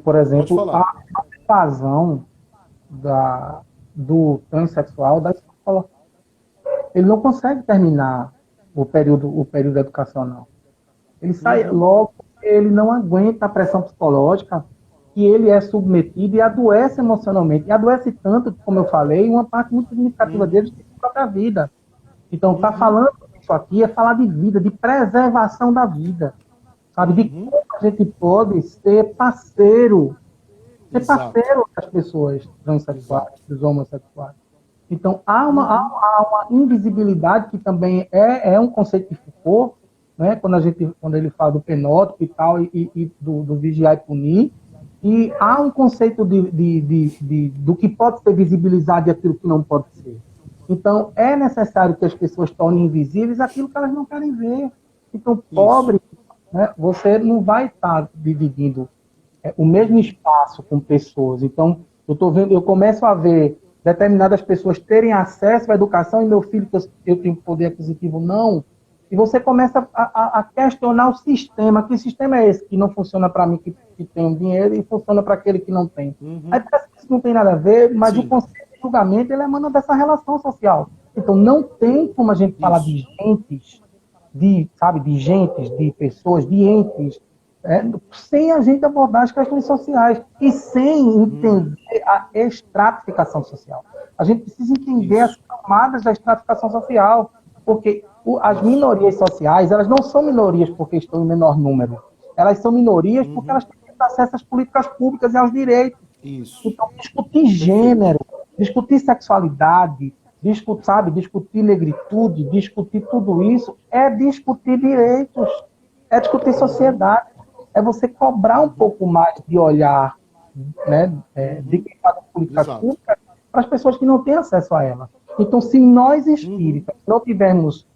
Pode exemplo, falar. a evasão do transexual da escola. Ele não consegue terminar o período educacional. Ele sai logo, ele não aguenta a pressão psicológica que ele é submetido e adoece emocionalmente. E adoece tanto, como eu falei, uma parte muito significativa dele tem a própria vida. Então, tá falando isso aqui é falar de vida, de preservação da vida. Sabe? De como a gente pode ser parceiro das pessoas transexuais, dos homossexuais. Então, há uma invisibilidade que também é um conceito de Foucault, né? Quando ele fala do penótipo e tal, e do vigiar e punir, e há um conceito do que pode ser visibilizado e aquilo que não pode ser. Então, é necessário que as pessoas tornem invisíveis aquilo que elas não querem ver. Então, pobre, né? Você não vai estar dividindo o mesmo espaço com pessoas. Então, eu começo a ver determinadas pessoas terem acesso à educação e meu filho, que eu tenho poder aquisitivo, não. E você começa a questionar o sistema. Que sistema é esse que não funciona para mim, que tem dinheiro, e funciona para aquele que não tem? Aí parece que isso não tem nada a ver, mas o conceito de julgamento ele emana dessa relação social. Então, não tem como a gente falar de gentes, de pessoas, de entes, sem a gente abordar as questões sociais e sem entender a estratificação social. A gente precisa entender as camadas da estratificação social, porque as minorias sociais, elas não são minorias porque estão em menor número. Elas são minorias porque elas têm acesso às políticas públicas e aos direitos. Então, discutir gênero, discutir sexualidade, discutir negritude, discutir tudo isso, é discutir direitos, é discutir sociedade, é você cobrar um pouco mais de olhar, né, de quem faz políticas públicas para as pessoas que não têm acesso a ela. Então, se nós espíritas não tivermos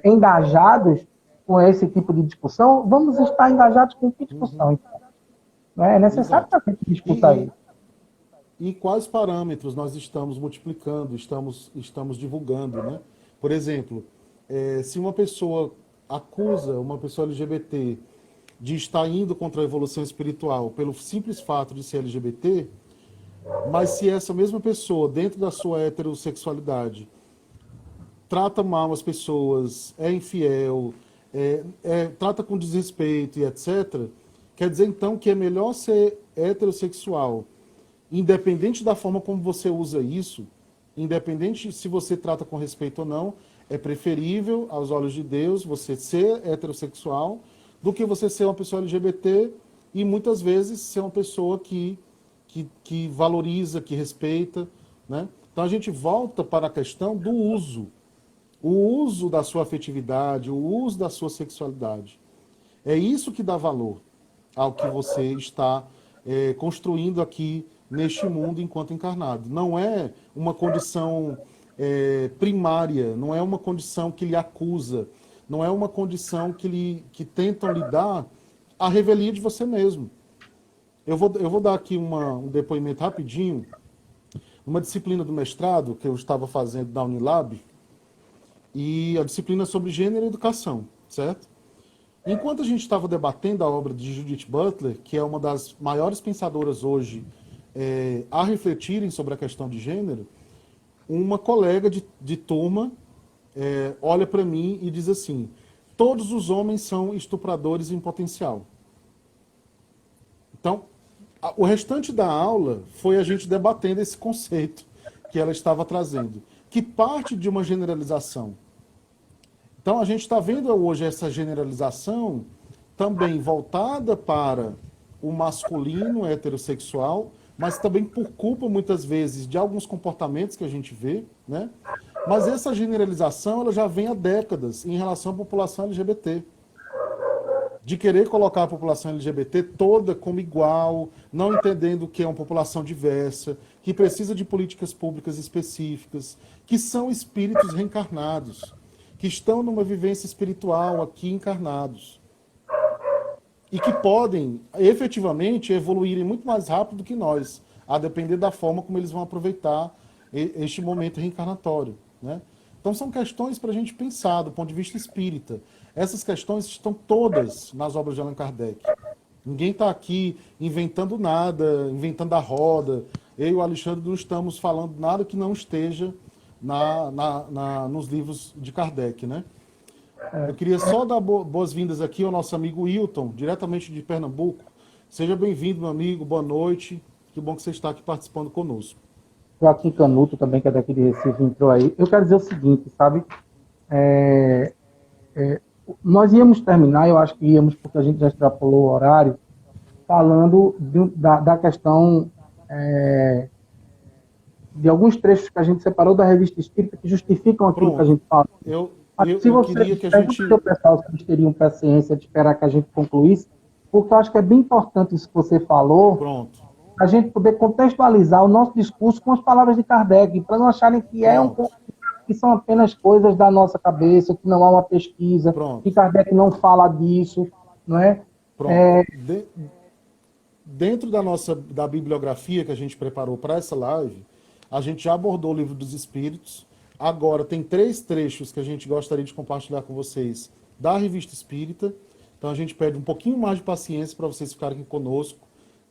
engajados com esse tipo de discussão, vamos estar engajados com que discussão? Então, é necessário que a gente discuta isso. E quais parâmetros nós estamos multiplicando, estamos divulgando, né? Por exemplo, se uma pessoa acusa uma pessoa LGBT de estar indo contra a evolução espiritual pelo simples fato de ser LGBT, mas se essa mesma pessoa, dentro da sua heterossexualidade, trata mal as pessoas, é infiel, trata com desrespeito e etc., quer dizer então que é melhor ser heterossexual, independente da forma como você usa isso, independente se você trata com respeito ou não, é preferível, aos olhos de Deus, você ser heterossexual do que você ser uma pessoa LGBT e muitas vezes ser uma pessoa que valoriza, que respeita, né? Então a gente volta para a questão do uso. O uso da sua afetividade, o uso da sua sexualidade. É isso que dá valor ao que você está construindo aqui neste mundo enquanto encarnado. Não é uma condição primária, não é uma condição que lhe acusa, não é uma condição que tentam lhe dar a revelia de você mesmo. Eu vou dar aqui um depoimento rapidinho. Uma disciplina do mestrado que eu estava fazendo na Unilab, e a disciplina sobre gênero e educação, certo? Enquanto a gente estava debatendo a obra de Judith Butler, que é uma das maiores pensadoras hoje a refletirem sobre a questão de gênero, uma colega de turma olha para mim e diz assim: todos os homens são estupradores em potencial. Então, o restante da aula foi a gente debatendo esse conceito que ela estava trazendo, que parte de uma generalização. Então, a gente está vendo hoje essa generalização também voltada para o masculino heterossexual, mas também por culpa, muitas vezes, de alguns comportamentos que a gente vê, né? Mas essa generalização ela já vem há décadas em relação à população LGBT. De querer colocar a população LGBT toda como igual, não entendendo que é uma população diversa, que precisa de políticas públicas específicas, que são espíritos reencarnados, que estão numa vivência espiritual aqui encarnados. E que podem, efetivamente, evoluírem muito mais rápido que nós, a depender da forma como eles vão aproveitar este momento reencarnatório, né? Então são questões para a gente pensar do ponto de vista espírita. Essas questões estão todas nas obras de Allan Kardec. Ninguém está aqui inventando nada, inventando a roda. Eu e o Alexandre não estamos falando nada que não esteja nos livros de Kardec, né? Eu queria só dar boas-vindas aqui ao nosso amigo Wilton, diretamente de Pernambuco. Seja bem-vindo, meu amigo, boa noite. Que bom que você está aqui participando conosco. Joaquim Canuto, também, que é daqui de Recife, entrou aí. Eu quero dizer o seguinte, sabe? Nós íamos terminar, eu acho que íamos, porque a gente já extrapolou o horário, falando da questão de alguns trechos que a gente separou da Revista Espírita que justificam aquilo que a gente fala. Se você queria que a gente... o pessoal, se eles teriam paciência de esperar que a gente concluísse, porque eu acho que é bem importante isso que você falou. Pronto. A gente poder contextualizar o nosso discurso com as palavras de Kardec, para não acharem que que são apenas coisas da nossa cabeça, que não há uma pesquisa, que Kardec não fala disso, não é? Pronto. Dentro da bibliografia que a gente preparou para essa live, a gente já abordou o Livro dos Espíritos. Agora tem 3 trechos que a gente gostaria de compartilhar com vocês da Revista Espírita. Então a gente pede um pouquinho mais de paciência para vocês ficarem aqui conosco,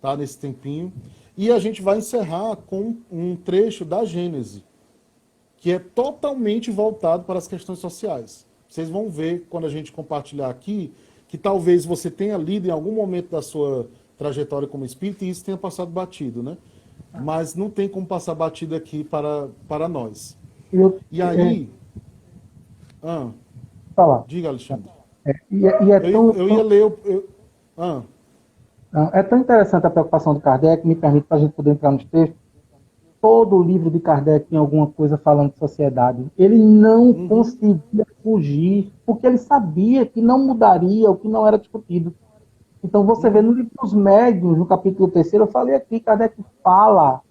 tá, nesse tempinho. E a gente vai encerrar com um trecho da Gênese, que é totalmente voltado para as questões sociais. Vocês vão ver, quando a gente compartilhar aqui, que talvez você tenha lido em algum momento da sua trajetória como espírita e isso tenha passado batido, né? Mas não tem como passar batido aqui para nós. E aí... Diga, Alexandre. Eu ia ler... É tão interessante a preocupação de Kardec, me permite, para a gente poder entrar nos textos. Todo o livro de Kardec tem alguma coisa falando de sociedade. Ele não conseguia fugir, porque ele sabia que não mudaria o que não era discutido. Então você vê no livro dos Médiuns, no capítulo 3º, eu falei aqui, Kardec fala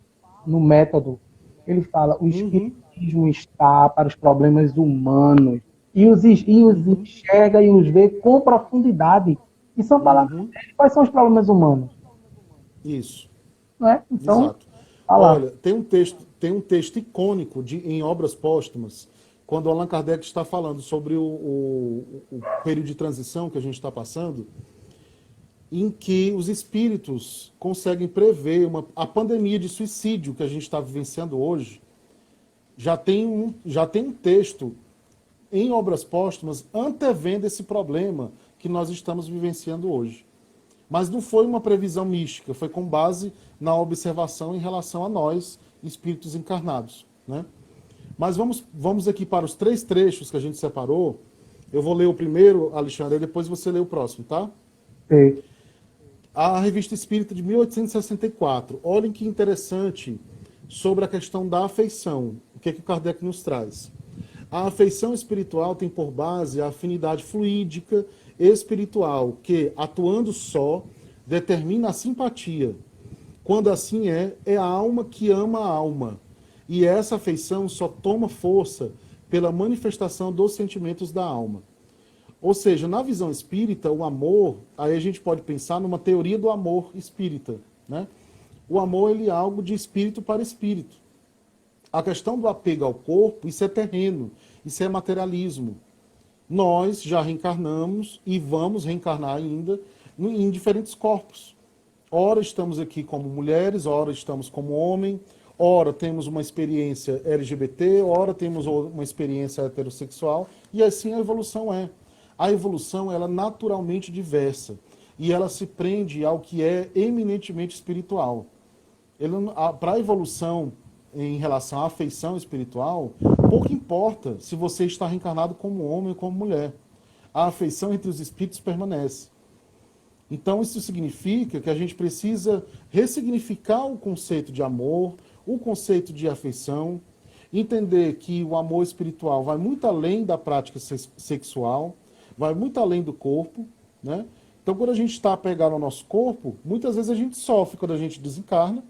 no método, ele fala, o espiritismo está para os problemas humanos, e os enxerga e os vê com profundidade. E são palavras. Quais são os problemas humanos? Isso. Não é? Então, exato. Olha, tem um texto icônico em Obras Póstumas, quando Allan Kardec está falando sobre o período de transição que a gente está passando, em que os espíritos conseguem prever a pandemia de suicídio que a gente está vivenciando hoje. Já tem um texto em Obras Póstumas antevendo esse problema que nós estamos vivenciando hoje. Mas não foi uma previsão mística, foi com base na observação em relação a nós, espíritos encarnados, né? Mas vamos aqui para os 3 trechos que a gente separou. Eu vou ler o primeiro, Alexandre, e depois você lê o próximo, tá? Sim. A Revista Espírita de 1864. Olhem que interessante sobre a questão da afeição. O que é que o Kardec nos traz? A afeição espiritual tem por base a afinidade fluídica espiritual, que, atuando só, determina a simpatia. Quando assim é a alma que ama a alma. E essa afeição só toma força pela manifestação dos sentimentos da alma. Ou seja, na visão espírita, o amor, aí a gente pode pensar numa teoria do amor espírita, né? O amor, ele é algo de espírito para espírito. A questão do apego ao corpo, isso é terreno, isso é materialismo. Nós já reencarnamos e vamos reencarnar ainda em diferentes corpos. Ora estamos aqui como mulheres, ora estamos como homem, ora temos uma experiência LGBT, ora temos uma experiência heterossexual, e assim a evolução é. A evolução, ela é naturalmente diversa, e ela se prende ao que é eminentemente espiritual. Para a evolução em relação à afeição espiritual, pouco importa se você está reencarnado como homem ou como mulher. A afeição entre os espíritos permanece. Então, isso significa que a gente precisa ressignificar o conceito de amor, o conceito de afeição, entender que o amor espiritual vai muito além da prática sexual, vai muito além do corpo, né? Então, quando a gente está apegado ao nosso corpo, muitas vezes a gente sofre quando a gente desencarna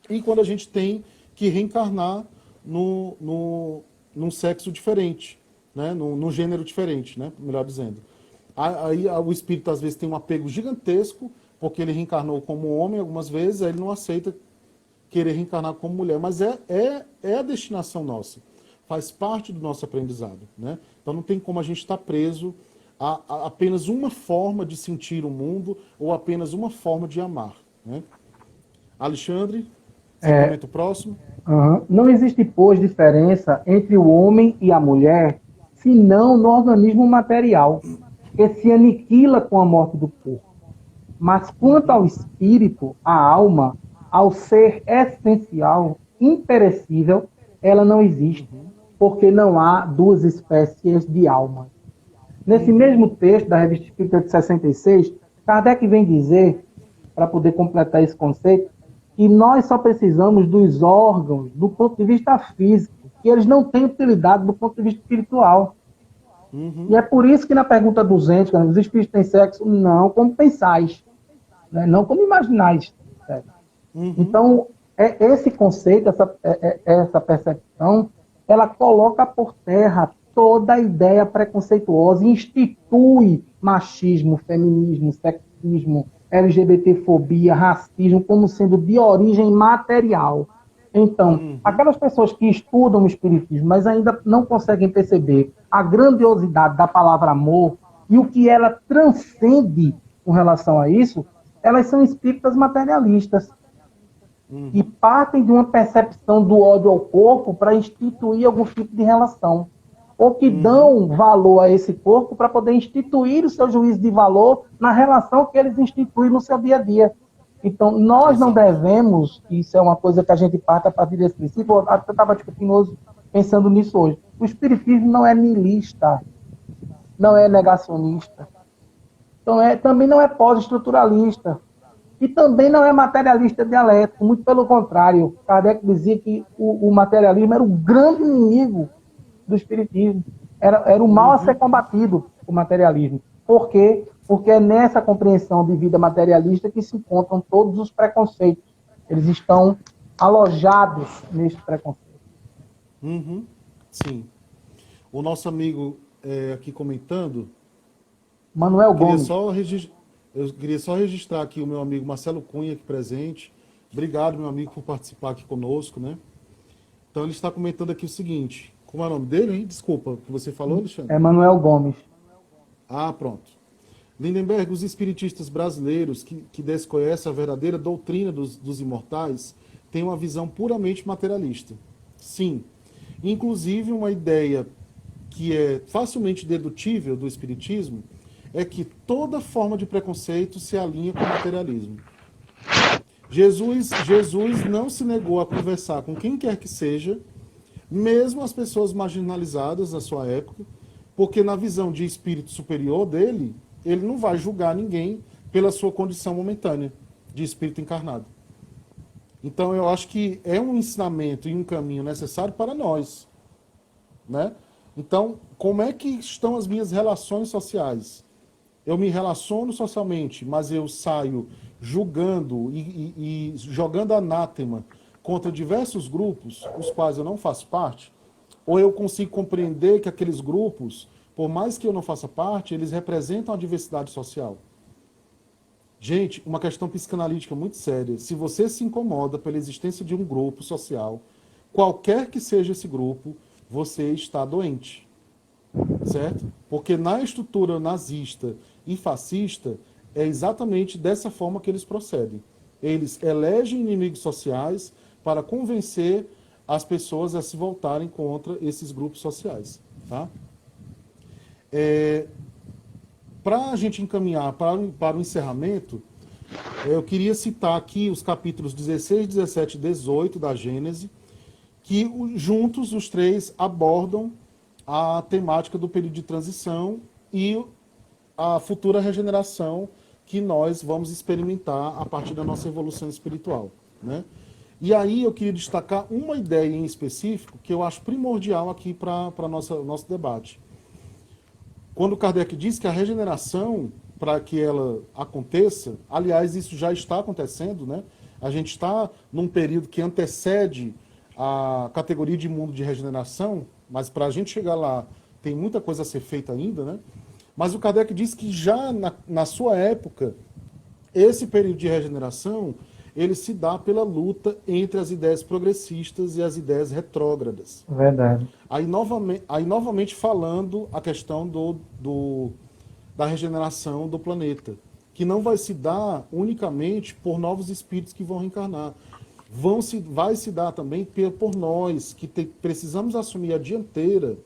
e quando a gente tem que reencarnar num sexo diferente, né? Num gênero diferente, né? Melhor dizendo. Aí o espírito às vezes tem um apego gigantesco, porque ele reencarnou como homem algumas vezes, aí ele não aceita querer reencarnar como mulher, mas é a destinação nossa, faz parte do nosso aprendizado, né? Então não tem como a gente estar preso a apenas uma forma de sentir o mundo ou apenas uma forma de amar, né? Alexandre, você comenta o próximo? Não existe, pois, diferença entre o homem e a mulher, senão no organismo material, que se aniquila com a morte do corpo. Mas quanto ao espírito, à alma, ao ser essencial, imperecível, ela não existe, porque não há duas espécies de alma. Nesse mesmo texto da Revista Espírita de 66, Kardec vem dizer, para poder completar esse conceito, que nós só precisamos dos órgãos do ponto de vista físico, que eles não têm utilidade do ponto de vista espiritual. E é por isso que na pergunta 200, os espíritos têm sexo? Não como pensais, né? Não como imaginais. Então, esse conceito, essa percepção, ela coloca por terra toda a ideia preconceituosa e institui machismo, feminismo, sexismo, LGBTfobia, racismo, como sendo de origem material. Então, aquelas pessoas que estudam o espiritismo, mas ainda não conseguem perceber a grandiosidade da palavra amor e o que ela transcende com relação a isso, elas são espíritas materialistas. E partem de uma percepção do ódio ao corpo para instituir algum tipo de relação. Ou que dão valor a esse corpo para poder instituir o seu juízo de valor na relação que eles instituem no seu dia a dia. Então, nós não devemos, isso é uma coisa que a gente parte a partir desse princípio, eu estava discutindo hoje, pensando nisso hoje. O espiritismo não é niilista, não é negacionista, então, também não é pós-estruturalista, e também não é materialista dialético, muito pelo contrário. Kardec dizia que o materialismo era o grande inimigo do espiritismo, era o mal a ser combatido, o materialismo. Por quê? Porque é nessa compreensão de vida materialista que se encontram todos os preconceitos. Eles estão alojados nesses preconceitos. Sim. O nosso amigo aqui comentando... Manuel Gomes. Eu queria só registrar aqui o meu amigo Marcelo Cunha, aqui presente. Obrigado, meu amigo, por participar aqui conosco, né? Então, ele está comentando aqui o seguinte. Como é o nome dele, hein? Desculpa, o que você falou, Alexandre? É Manuel Gomes. Ah, pronto. Lindenberg, os espiritistas brasileiros que desconhecem a verdadeira doutrina dos imortais têm uma visão puramente materialista. Sim. Inclusive, uma ideia que é facilmente dedutível do espiritismo é que toda forma de preconceito se alinha com o materialismo. Jesus não se negou a conversar com quem quer que seja, mesmo as pessoas marginalizadas da sua época, porque na visão de espírito superior dele, ele não vai julgar ninguém pela sua condição momentânea de espírito encarnado. Então eu acho que é um ensinamento e um caminho necessário para nós, né? Então, como é que estão as minhas relações sociais? Eu me relaciono socialmente, mas eu saio julgando e jogando anátema contra diversos grupos, os quais eu não faço parte? Ou eu consigo compreender que aqueles grupos, por mais que eu não faça parte, eles representam a diversidade social? Gente, uma questão psicanalítica muito séria. Se você se incomoda pela existência de um grupo social, qualquer que seja esse grupo, você está doente. certo? Porque na estrutura nazista e fascista é exatamente dessa forma que eles procedem. Eles elegem inimigos sociais para convencer as pessoas a se voltarem contra esses grupos sociais, tá? Para a gente encaminhar para o encerramento, eu queria citar aqui os capítulos 16, 17 e 18 da Gênese, que juntos os três abordam a temática do período de transição e a futura regeneração que nós vamos experimentar a partir da nossa evolução espiritual, né? E aí eu queria destacar uma ideia em específico que eu acho primordial aqui para o nosso debate. Quando Kardec diz que a regeneração, para que ela aconteça, aliás, isso já está acontecendo, né? A gente está num período que antecede a categoria de mundo de regeneração, mas para a gente chegar lá tem muita coisa a ser feita ainda, né? Mas o Kardec diz que já na sua época, esse período de regeneração, ele se dá pela luta entre as ideias progressistas e as ideias retrógradas. Verdade. Aí novamente falando a questão da regeneração do planeta, que não vai se dar unicamente por novos espíritos que vão reencarnar. Vai se dar também por nós, que precisamos assumir a dianteira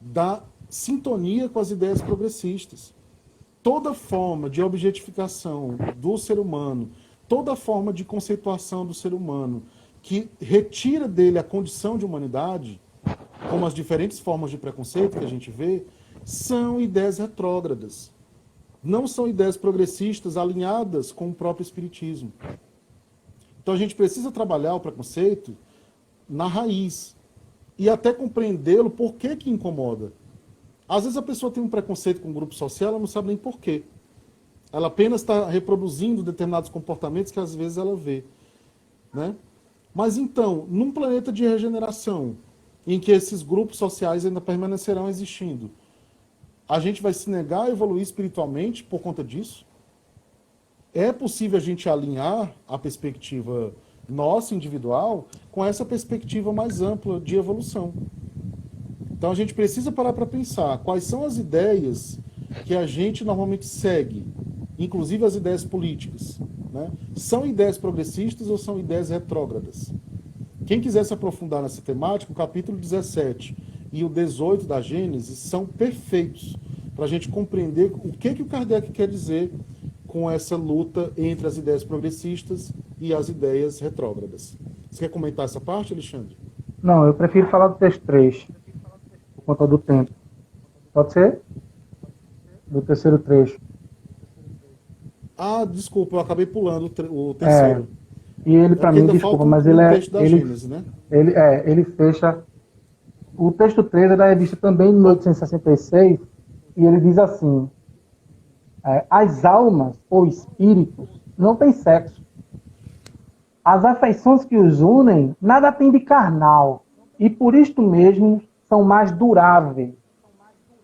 da sintonia com as ideias progressistas. Toda forma de objetificação do ser humano, toda forma de conceituação do ser humano que retira dele a condição de humanidade, como as diferentes formas de preconceito que a gente vê, são ideias retrógradas. Não são ideias progressistas alinhadas com o próprio espiritismo. Então a gente precisa trabalhar o preconceito na raiz e até compreendê-lo por que incomoda. Às vezes a pessoa tem um preconceito com um grupo social, ela não sabe nem por quê. Ela apenas está reproduzindo determinados comportamentos que às vezes ela vê, né? Mas então, num planeta de regeneração, em que esses grupos sociais ainda permanecerão existindo, a gente vai se negar a evoluir espiritualmente por conta disso? É possível a gente alinhar a perspectiva nossa, individual, com essa perspectiva mais ampla de evolução. Então a gente precisa parar para pensar quais são as ideias que a gente normalmente segue, inclusive as ideias políticas, né? São ideias progressistas ou são ideias retrógradas? Quem quiser se aprofundar nessa temática, o capítulo 17 e o 18 da Gênesis são perfeitos para a gente compreender o que o Kardec quer dizer com essa luta entre as ideias progressistas e as ideias retrógradas. Você quer comentar essa parte, Alexandre? Não, eu prefiro falar do texto 3, por conta do tempo. Pode ser? Do terceiro trecho. Ah, desculpa, eu acabei pulando o terceiro. E ele, para mim, desculpa, mas ele Gênesis, né? Ele fecha o texto 3 é da revista também de 1866, e ele diz assim: as almas ou espíritos não têm sexo. As afeições que os unem nada têm de carnal, e por isto mesmo são mais duráveis,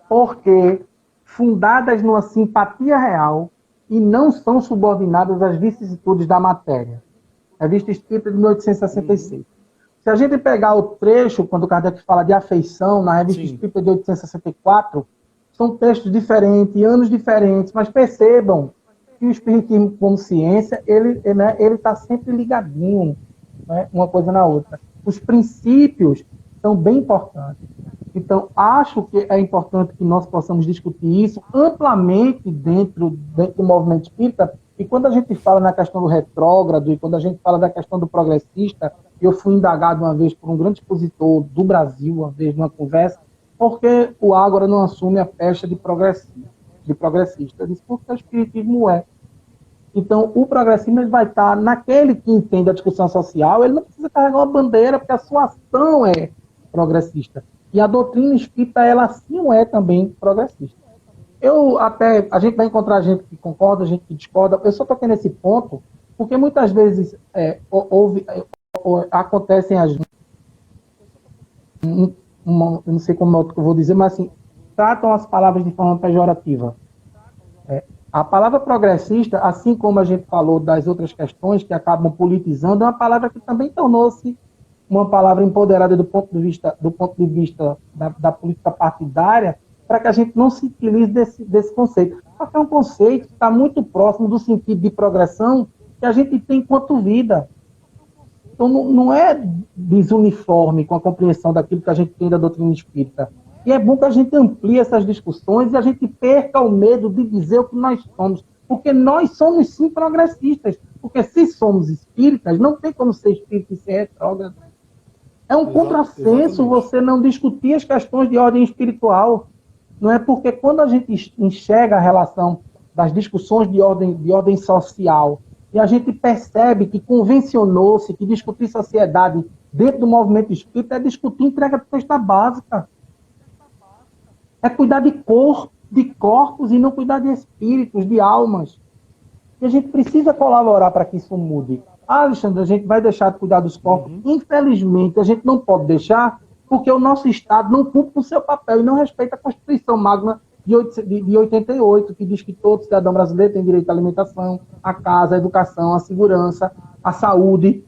porque fundadas numa simpatia real e não são subordinadas às vicissitudes da matéria. Revista Espírita de 1866. Se a gente pegar o trecho, quando Kardec fala de afeição, na Revista Espírita de 1864, são textos diferentes, anos diferentes, mas percebam que o Espiritismo como ciência, ele está sempre ligadinho, né, uma coisa na outra. Os princípios são bem importantes. Então, acho que é importante que nós possamos discutir isso amplamente dentro do movimento espírita. E quando a gente fala na questão do retrógrado, e quando a gente fala da questão do progressista, eu fui indagado uma vez por um grande expositor do Brasil, uma vez numa conversa, por que o Ágora não assume a pecha de progressista? Eu disse, porque o espiritismo é. Então, o progressismo ele vai estar naquele que entende a discussão social, ele não precisa carregar uma bandeira, porque a sua ação é progressista. E a doutrina espírita, ela sim é também progressista. A gente vai encontrar gente que concorda, gente que discorda. Eu só toquei nesse ponto, porque muitas vezes acontecem as... eu não sei como eu vou dizer, mas assim, tratam as palavras de forma pejorativa. A palavra progressista, assim como a gente falou das outras questões que acabam politizando, é uma palavra que também tornou-se uma palavra empoderada do ponto de vista da política partidária, para que a gente não se utilize desse conceito. Porque é um conceito que está muito próximo do sentido de progressão que a gente tem enquanto vida. Então, não é desuniforme com a compreensão daquilo que a gente tem da doutrina espírita. E é bom que a gente amplie essas discussões e a gente perca o medo de dizer o que nós somos. Porque nós somos, sim, progressistas. Porque se somos espíritas, não tem como ser espírita e ser retrógrado. É um contrassenso você não discutir as questões de ordem espiritual. Não é porque quando a gente enxerga a relação das discussões de ordem social e a gente percebe que convencionou-se que discutir sociedade dentro do movimento espírita é discutir entrega de cesta básica. É cuidar de corpos e não cuidar de espíritos, de almas. E a gente precisa colaborar para que isso mude. Ah, Alexandre, a gente vai deixar de cuidar dos corpos? Infelizmente, a gente não pode deixar, porque o nosso Estado não cumpre o seu papel e não respeita a Constituição Magna de 88, que diz que todo cidadão brasileiro tem direito à alimentação, à casa, à educação, à segurança, à saúde.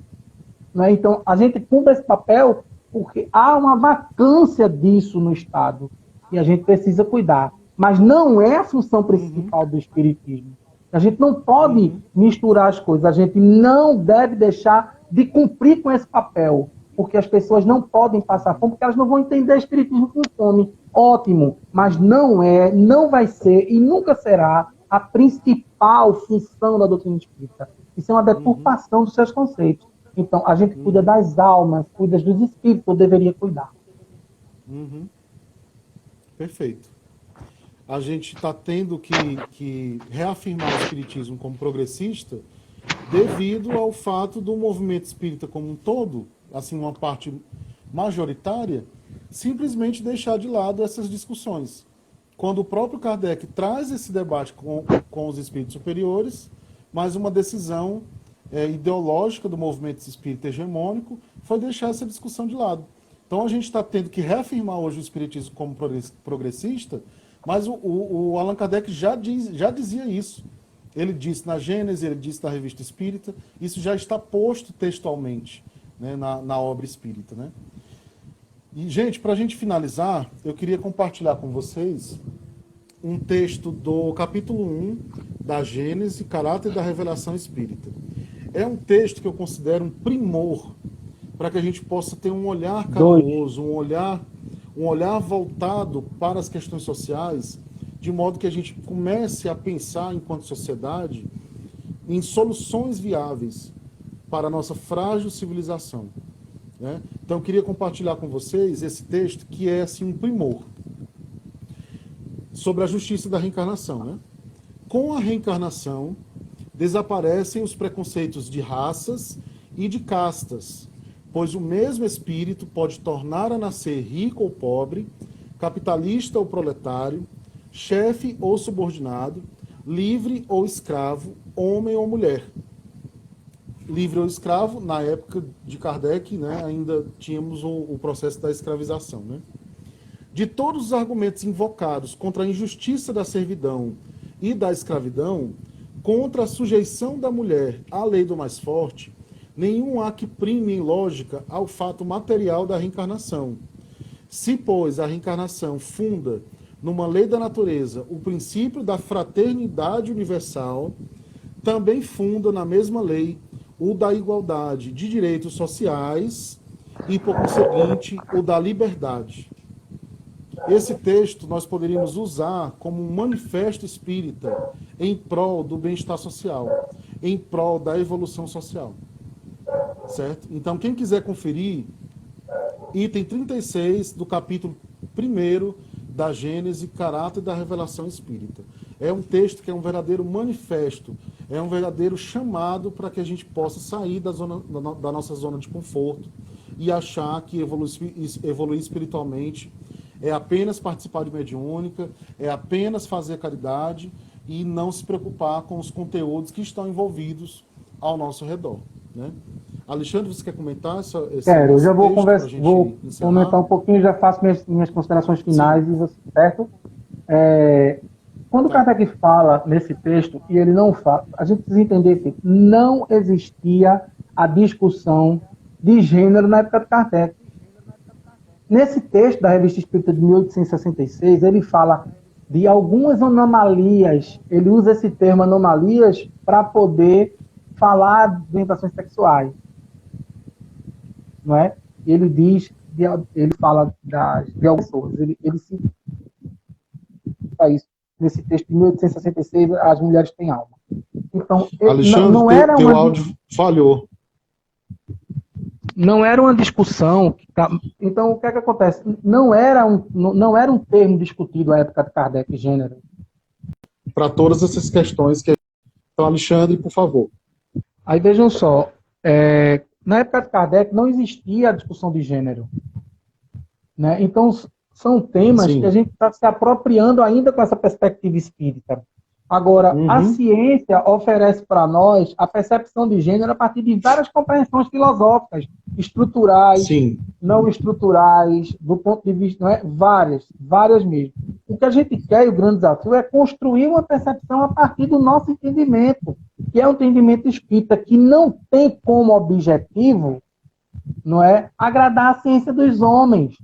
Né? Então, a gente cumpre esse papel porque há uma vacância disso no Estado e a gente precisa cuidar. Mas não é a função principal do Espiritismo. A gente não pode misturar as coisas. A gente não deve deixar de cumprir com esse papel, porque as pessoas não podem passar fome, porque elas não vão entender Espiritismo com fome. Ótimo, mas não vai ser e nunca será a principal função da doutrina espírita. Isso é uma deturpação dos seus conceitos. Então, a gente cuida das almas, cuida dos espíritos, ou deveria cuidar. Perfeito. A gente está tendo que reafirmar o espiritismo como progressista devido ao fato do movimento espírita como um todo, assim, uma parte majoritária, simplesmente deixar de lado essas discussões. Quando o próprio Kardec traz esse debate com os espíritos superiores, mas uma decisão ideológica do movimento espírita hegemônico foi deixar essa discussão de lado. Então a gente está tendo que reafirmar hoje o espiritismo como progressista, mas o Allan Kardec já dizia isso. Ele disse na Gênese, ele disse na Revista Espírita, isso já está posto textualmente, né, na obra espírita. Né? E, gente, para a gente finalizar, eu queria compartilhar com vocês um texto do capítulo 1 da Gênese, Caráter da Revelação Espírita. É um texto que eu considero um primor para que a gente possa ter um olhar carinhoso, um olhar voltado para as questões sociais, de modo que a gente comece a pensar, enquanto sociedade, em soluções viáveis para a nossa frágil civilização. Né? Então, eu queria compartilhar com vocês esse texto, que é assim, um primor, sobre a justiça da reencarnação. Né? Com a reencarnação, desaparecem os preconceitos de raças e de castas, pois o mesmo espírito pode tornar a nascer rico ou pobre, capitalista ou proletário, chefe ou subordinado, livre ou escravo, homem ou mulher. Livre ou escravo, na época de Kardec, né, ainda tínhamos o processo da escravização. Né? De todos os argumentos invocados contra a injustiça da servidão e da escravidão, contra a sujeição da mulher à lei do mais forte, nenhum há que prime em lógica ao fato material da reencarnação. Se, pois, a reencarnação funda numa lei da natureza o princípio da fraternidade universal, também funda na mesma lei o da igualdade de direitos sociais e, por conseguinte, o da liberdade. Esse texto nós poderíamos usar como um manifesto espírita em prol do bem-estar social, em prol da evolução social. Certo? Então, quem quiser conferir, item 36 do capítulo 1º da Gênese, Caráter da Revelação Espírita. É um texto que é um verdadeiro manifesto, é um verdadeiro chamado para que a gente possa sair da nossa zona de conforto e achar que evoluir espiritualmente é apenas participar de mediúnica, é apenas fazer caridade e não se preocupar com os conteúdos que estão envolvidos ao nosso redor. Né? Alexandre, você quer comentar Quero, eu já vou comentar um pouquinho, já faço minhas considerações finais, certo? Quando o Kardec fala nesse texto, e ele não fala, a gente precisa entender que não existia a discussão de gênero na época de Kardec. Nesse texto da Revista Espírita de 1866, ele fala de algumas anomalias, ele usa esse termo anomalias para poder falar de orientações sexuais, não é? Ele diz, ele fala de algumas pessoas, ele cita isso. Nesse texto de 1866, as mulheres têm alma. Então, Alexandre, não era teu uma... áudio falhou. Não era uma discussão. Então, o que é que acontece? Não era um termo discutido à época de Kardec, gênero. Para todas essas questões que... Então, Alexandre, por favor. Aí vejam só, na época de Kardec não existia a discussão de gênero, né? Então, são temas Sim. que a gente está se apropriando ainda com essa perspectiva espírita. Agora, a ciência oferece para nós a percepção de gênero a partir de várias compreensões filosóficas, estruturais, Sim. não estruturais, do ponto de vista, não é? Várias mesmo. O que a gente quer, e o grande desafio, é construir uma percepção a partir do nosso entendimento, que é um entendimento espírita, que não tem como objetivo, não é, agradar a ciência dos homens.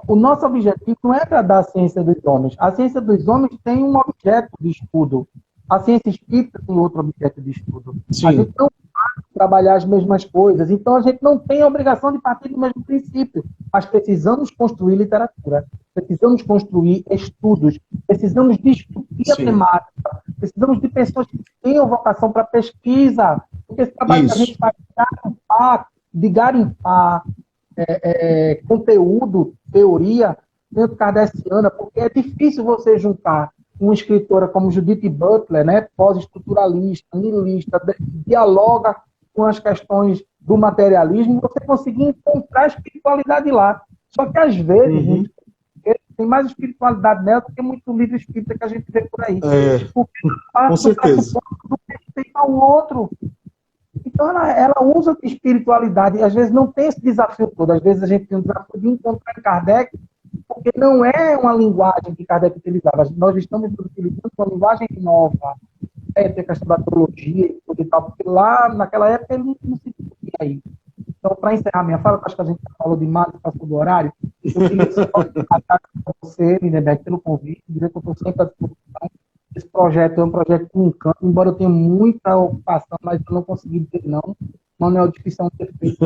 O nosso objetivo não é agradar a ciência dos homens. A ciência dos homens tem um objeto de estudo. A ciência espírita tem outro objeto de estudo. Sim. A gente não vai trabalhar as mesmas coisas. Então, a gente não tem a obrigação de partir do mesmo princípio. Mas precisamos construir literatura. Precisamos construir estudos. Precisamos discutir a temática. Precisamos de pessoas que tenham vocação para pesquisa. Porque esse trabalho que a gente faz de garimpar conteúdo, teoria, dentro kardeciana, porque é difícil você juntar uma escritora como Judith Butler, né, pós-estruturalista, nihilista, dialoga com as questões do materialismo, você conseguir encontrar a espiritualidade lá. Só que, às vezes, tem mais espiritualidade nela do que muito livro espírita que a gente vê por aí. Porque com certeza. Do respeito ao outro. Então, ela usa a espiritualidade, e às vezes não tem esse desafio todo. Às vezes a gente tem o desafio de encontrar Kardec, porque não é uma linguagem que Kardec utilizava. Nós estamos utilizando uma linguagem nova. Tem a questão da teologia e tudo e tal, porque lá, naquela época, ele não se discutia aí. Então, para encerrar minha fala, acho que a gente já falou demais, passou do horário, eu queria só agradecer a você, Lindeberg, pelo convite, dizer que eu estou sempre à disposição. Esse projeto é um projeto que me encanta, embora eu tenha muita ocupação, mas eu não consegui dizer não. Manuel, difícil ter feito.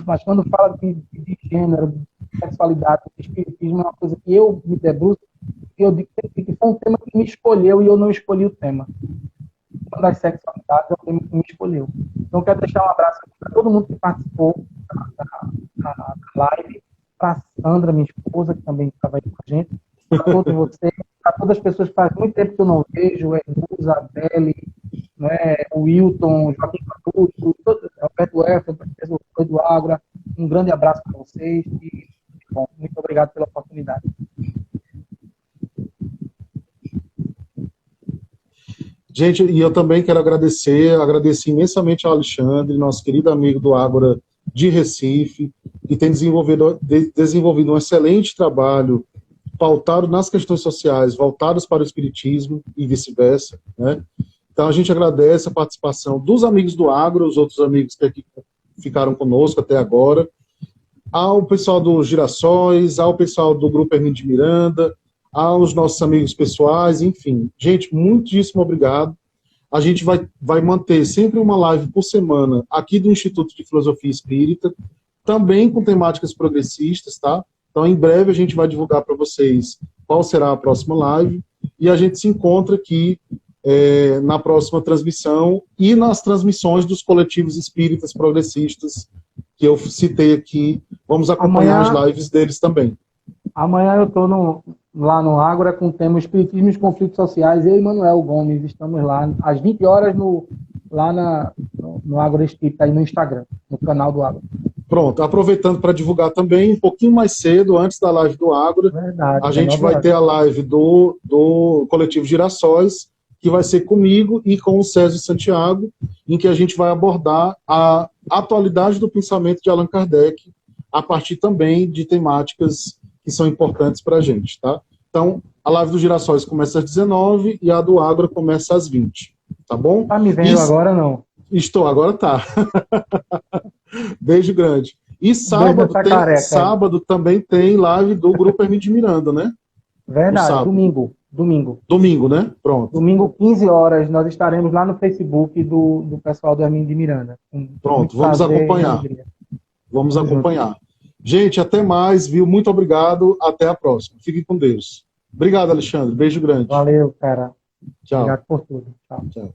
Mas quando fala de gênero, de sexualidade, de espiritismo, é uma coisa que eu me debruço, e eu digo que foi um tema que me escolheu e eu não escolhi o tema. Uma das sexualidades é o tema que me escolheu. Então, quero deixar um abraço para todo mundo que participou da live, para a Sandra, minha esposa, que também estava aí com a gente, para todos vocês, para todas as pessoas que faz muito tempo que eu não vejo, Nusa, a Beli, né, o Wilton, o Joaquim Catuto, Roberto Effer, o professor do Ágora, um grande abraço para vocês e, bom, muito obrigado pela oportunidade. Gente, e eu também quero agradecer imensamente ao Alexandre, nosso querido amigo do Ágora de Recife, que tem desenvolvido um excelente trabalho pautado nas questões sociais, voltados para o espiritismo e vice-versa, né? Então a gente agradece a participação dos amigos do Ágora, os outros amigos que aqui ficaram conosco até agora, ao pessoal dos Girassóis, ao pessoal do Grupo Hermínio de Miranda, aos nossos amigos pessoais, enfim. Gente, muitíssimo obrigado. A gente vai manter sempre uma live por semana aqui do Instituto de Filosofia Espírita, também com temáticas progressistas, tá? Então, em breve, a gente vai divulgar para vocês qual será a próxima live, e a gente se encontra aqui na próxima transmissão e nas transmissões dos coletivos espíritas progressistas que eu citei aqui. Vamos acompanhar as lives deles também. Amanhã eu estou lá no Ágora com o tema Espiritismo e os Conflitos Sociais. Eu e Manuel Gomes estamos lá às 20 horas lá no Ágora Espírita, aí no Instagram, no canal do Ágora. Pronto, aproveitando para divulgar também, um pouquinho mais cedo, antes da live do Ágora, verdade, a gente vai ter a live do Coletivo Girassóis, que vai ser comigo e com o César Santiago, em que a gente vai abordar a atualidade do pensamento de Allan Kardec, a partir também de temáticas que são importantes para a gente, tá? Então, a live dos Girassóis começa às 19 e a do Ágora começa às 20, tá bom? Tá me vendo agora, não? Estou, agora tá. Beijo grande. E Beijo sábado, nessa careca. sábado também tem live do Grupo Hermínio de Miranda, né? No Verdade, sábado. domingo. Domingo, né? Pronto. Domingo, 15 horas, nós estaremos lá no Facebook do pessoal do Hermínio de Miranda. Com Pronto, muito vamos prazer e acompanhar. alegria. Vamos Tamo junto. acompanhar. Gente, até mais, viu? Muito obrigado. Até a próxima. Fiquem com Deus. Obrigado, Alexandre. Beijo grande. Valeu, cara. Tchau. Obrigado por tudo. Tchau. Tchau.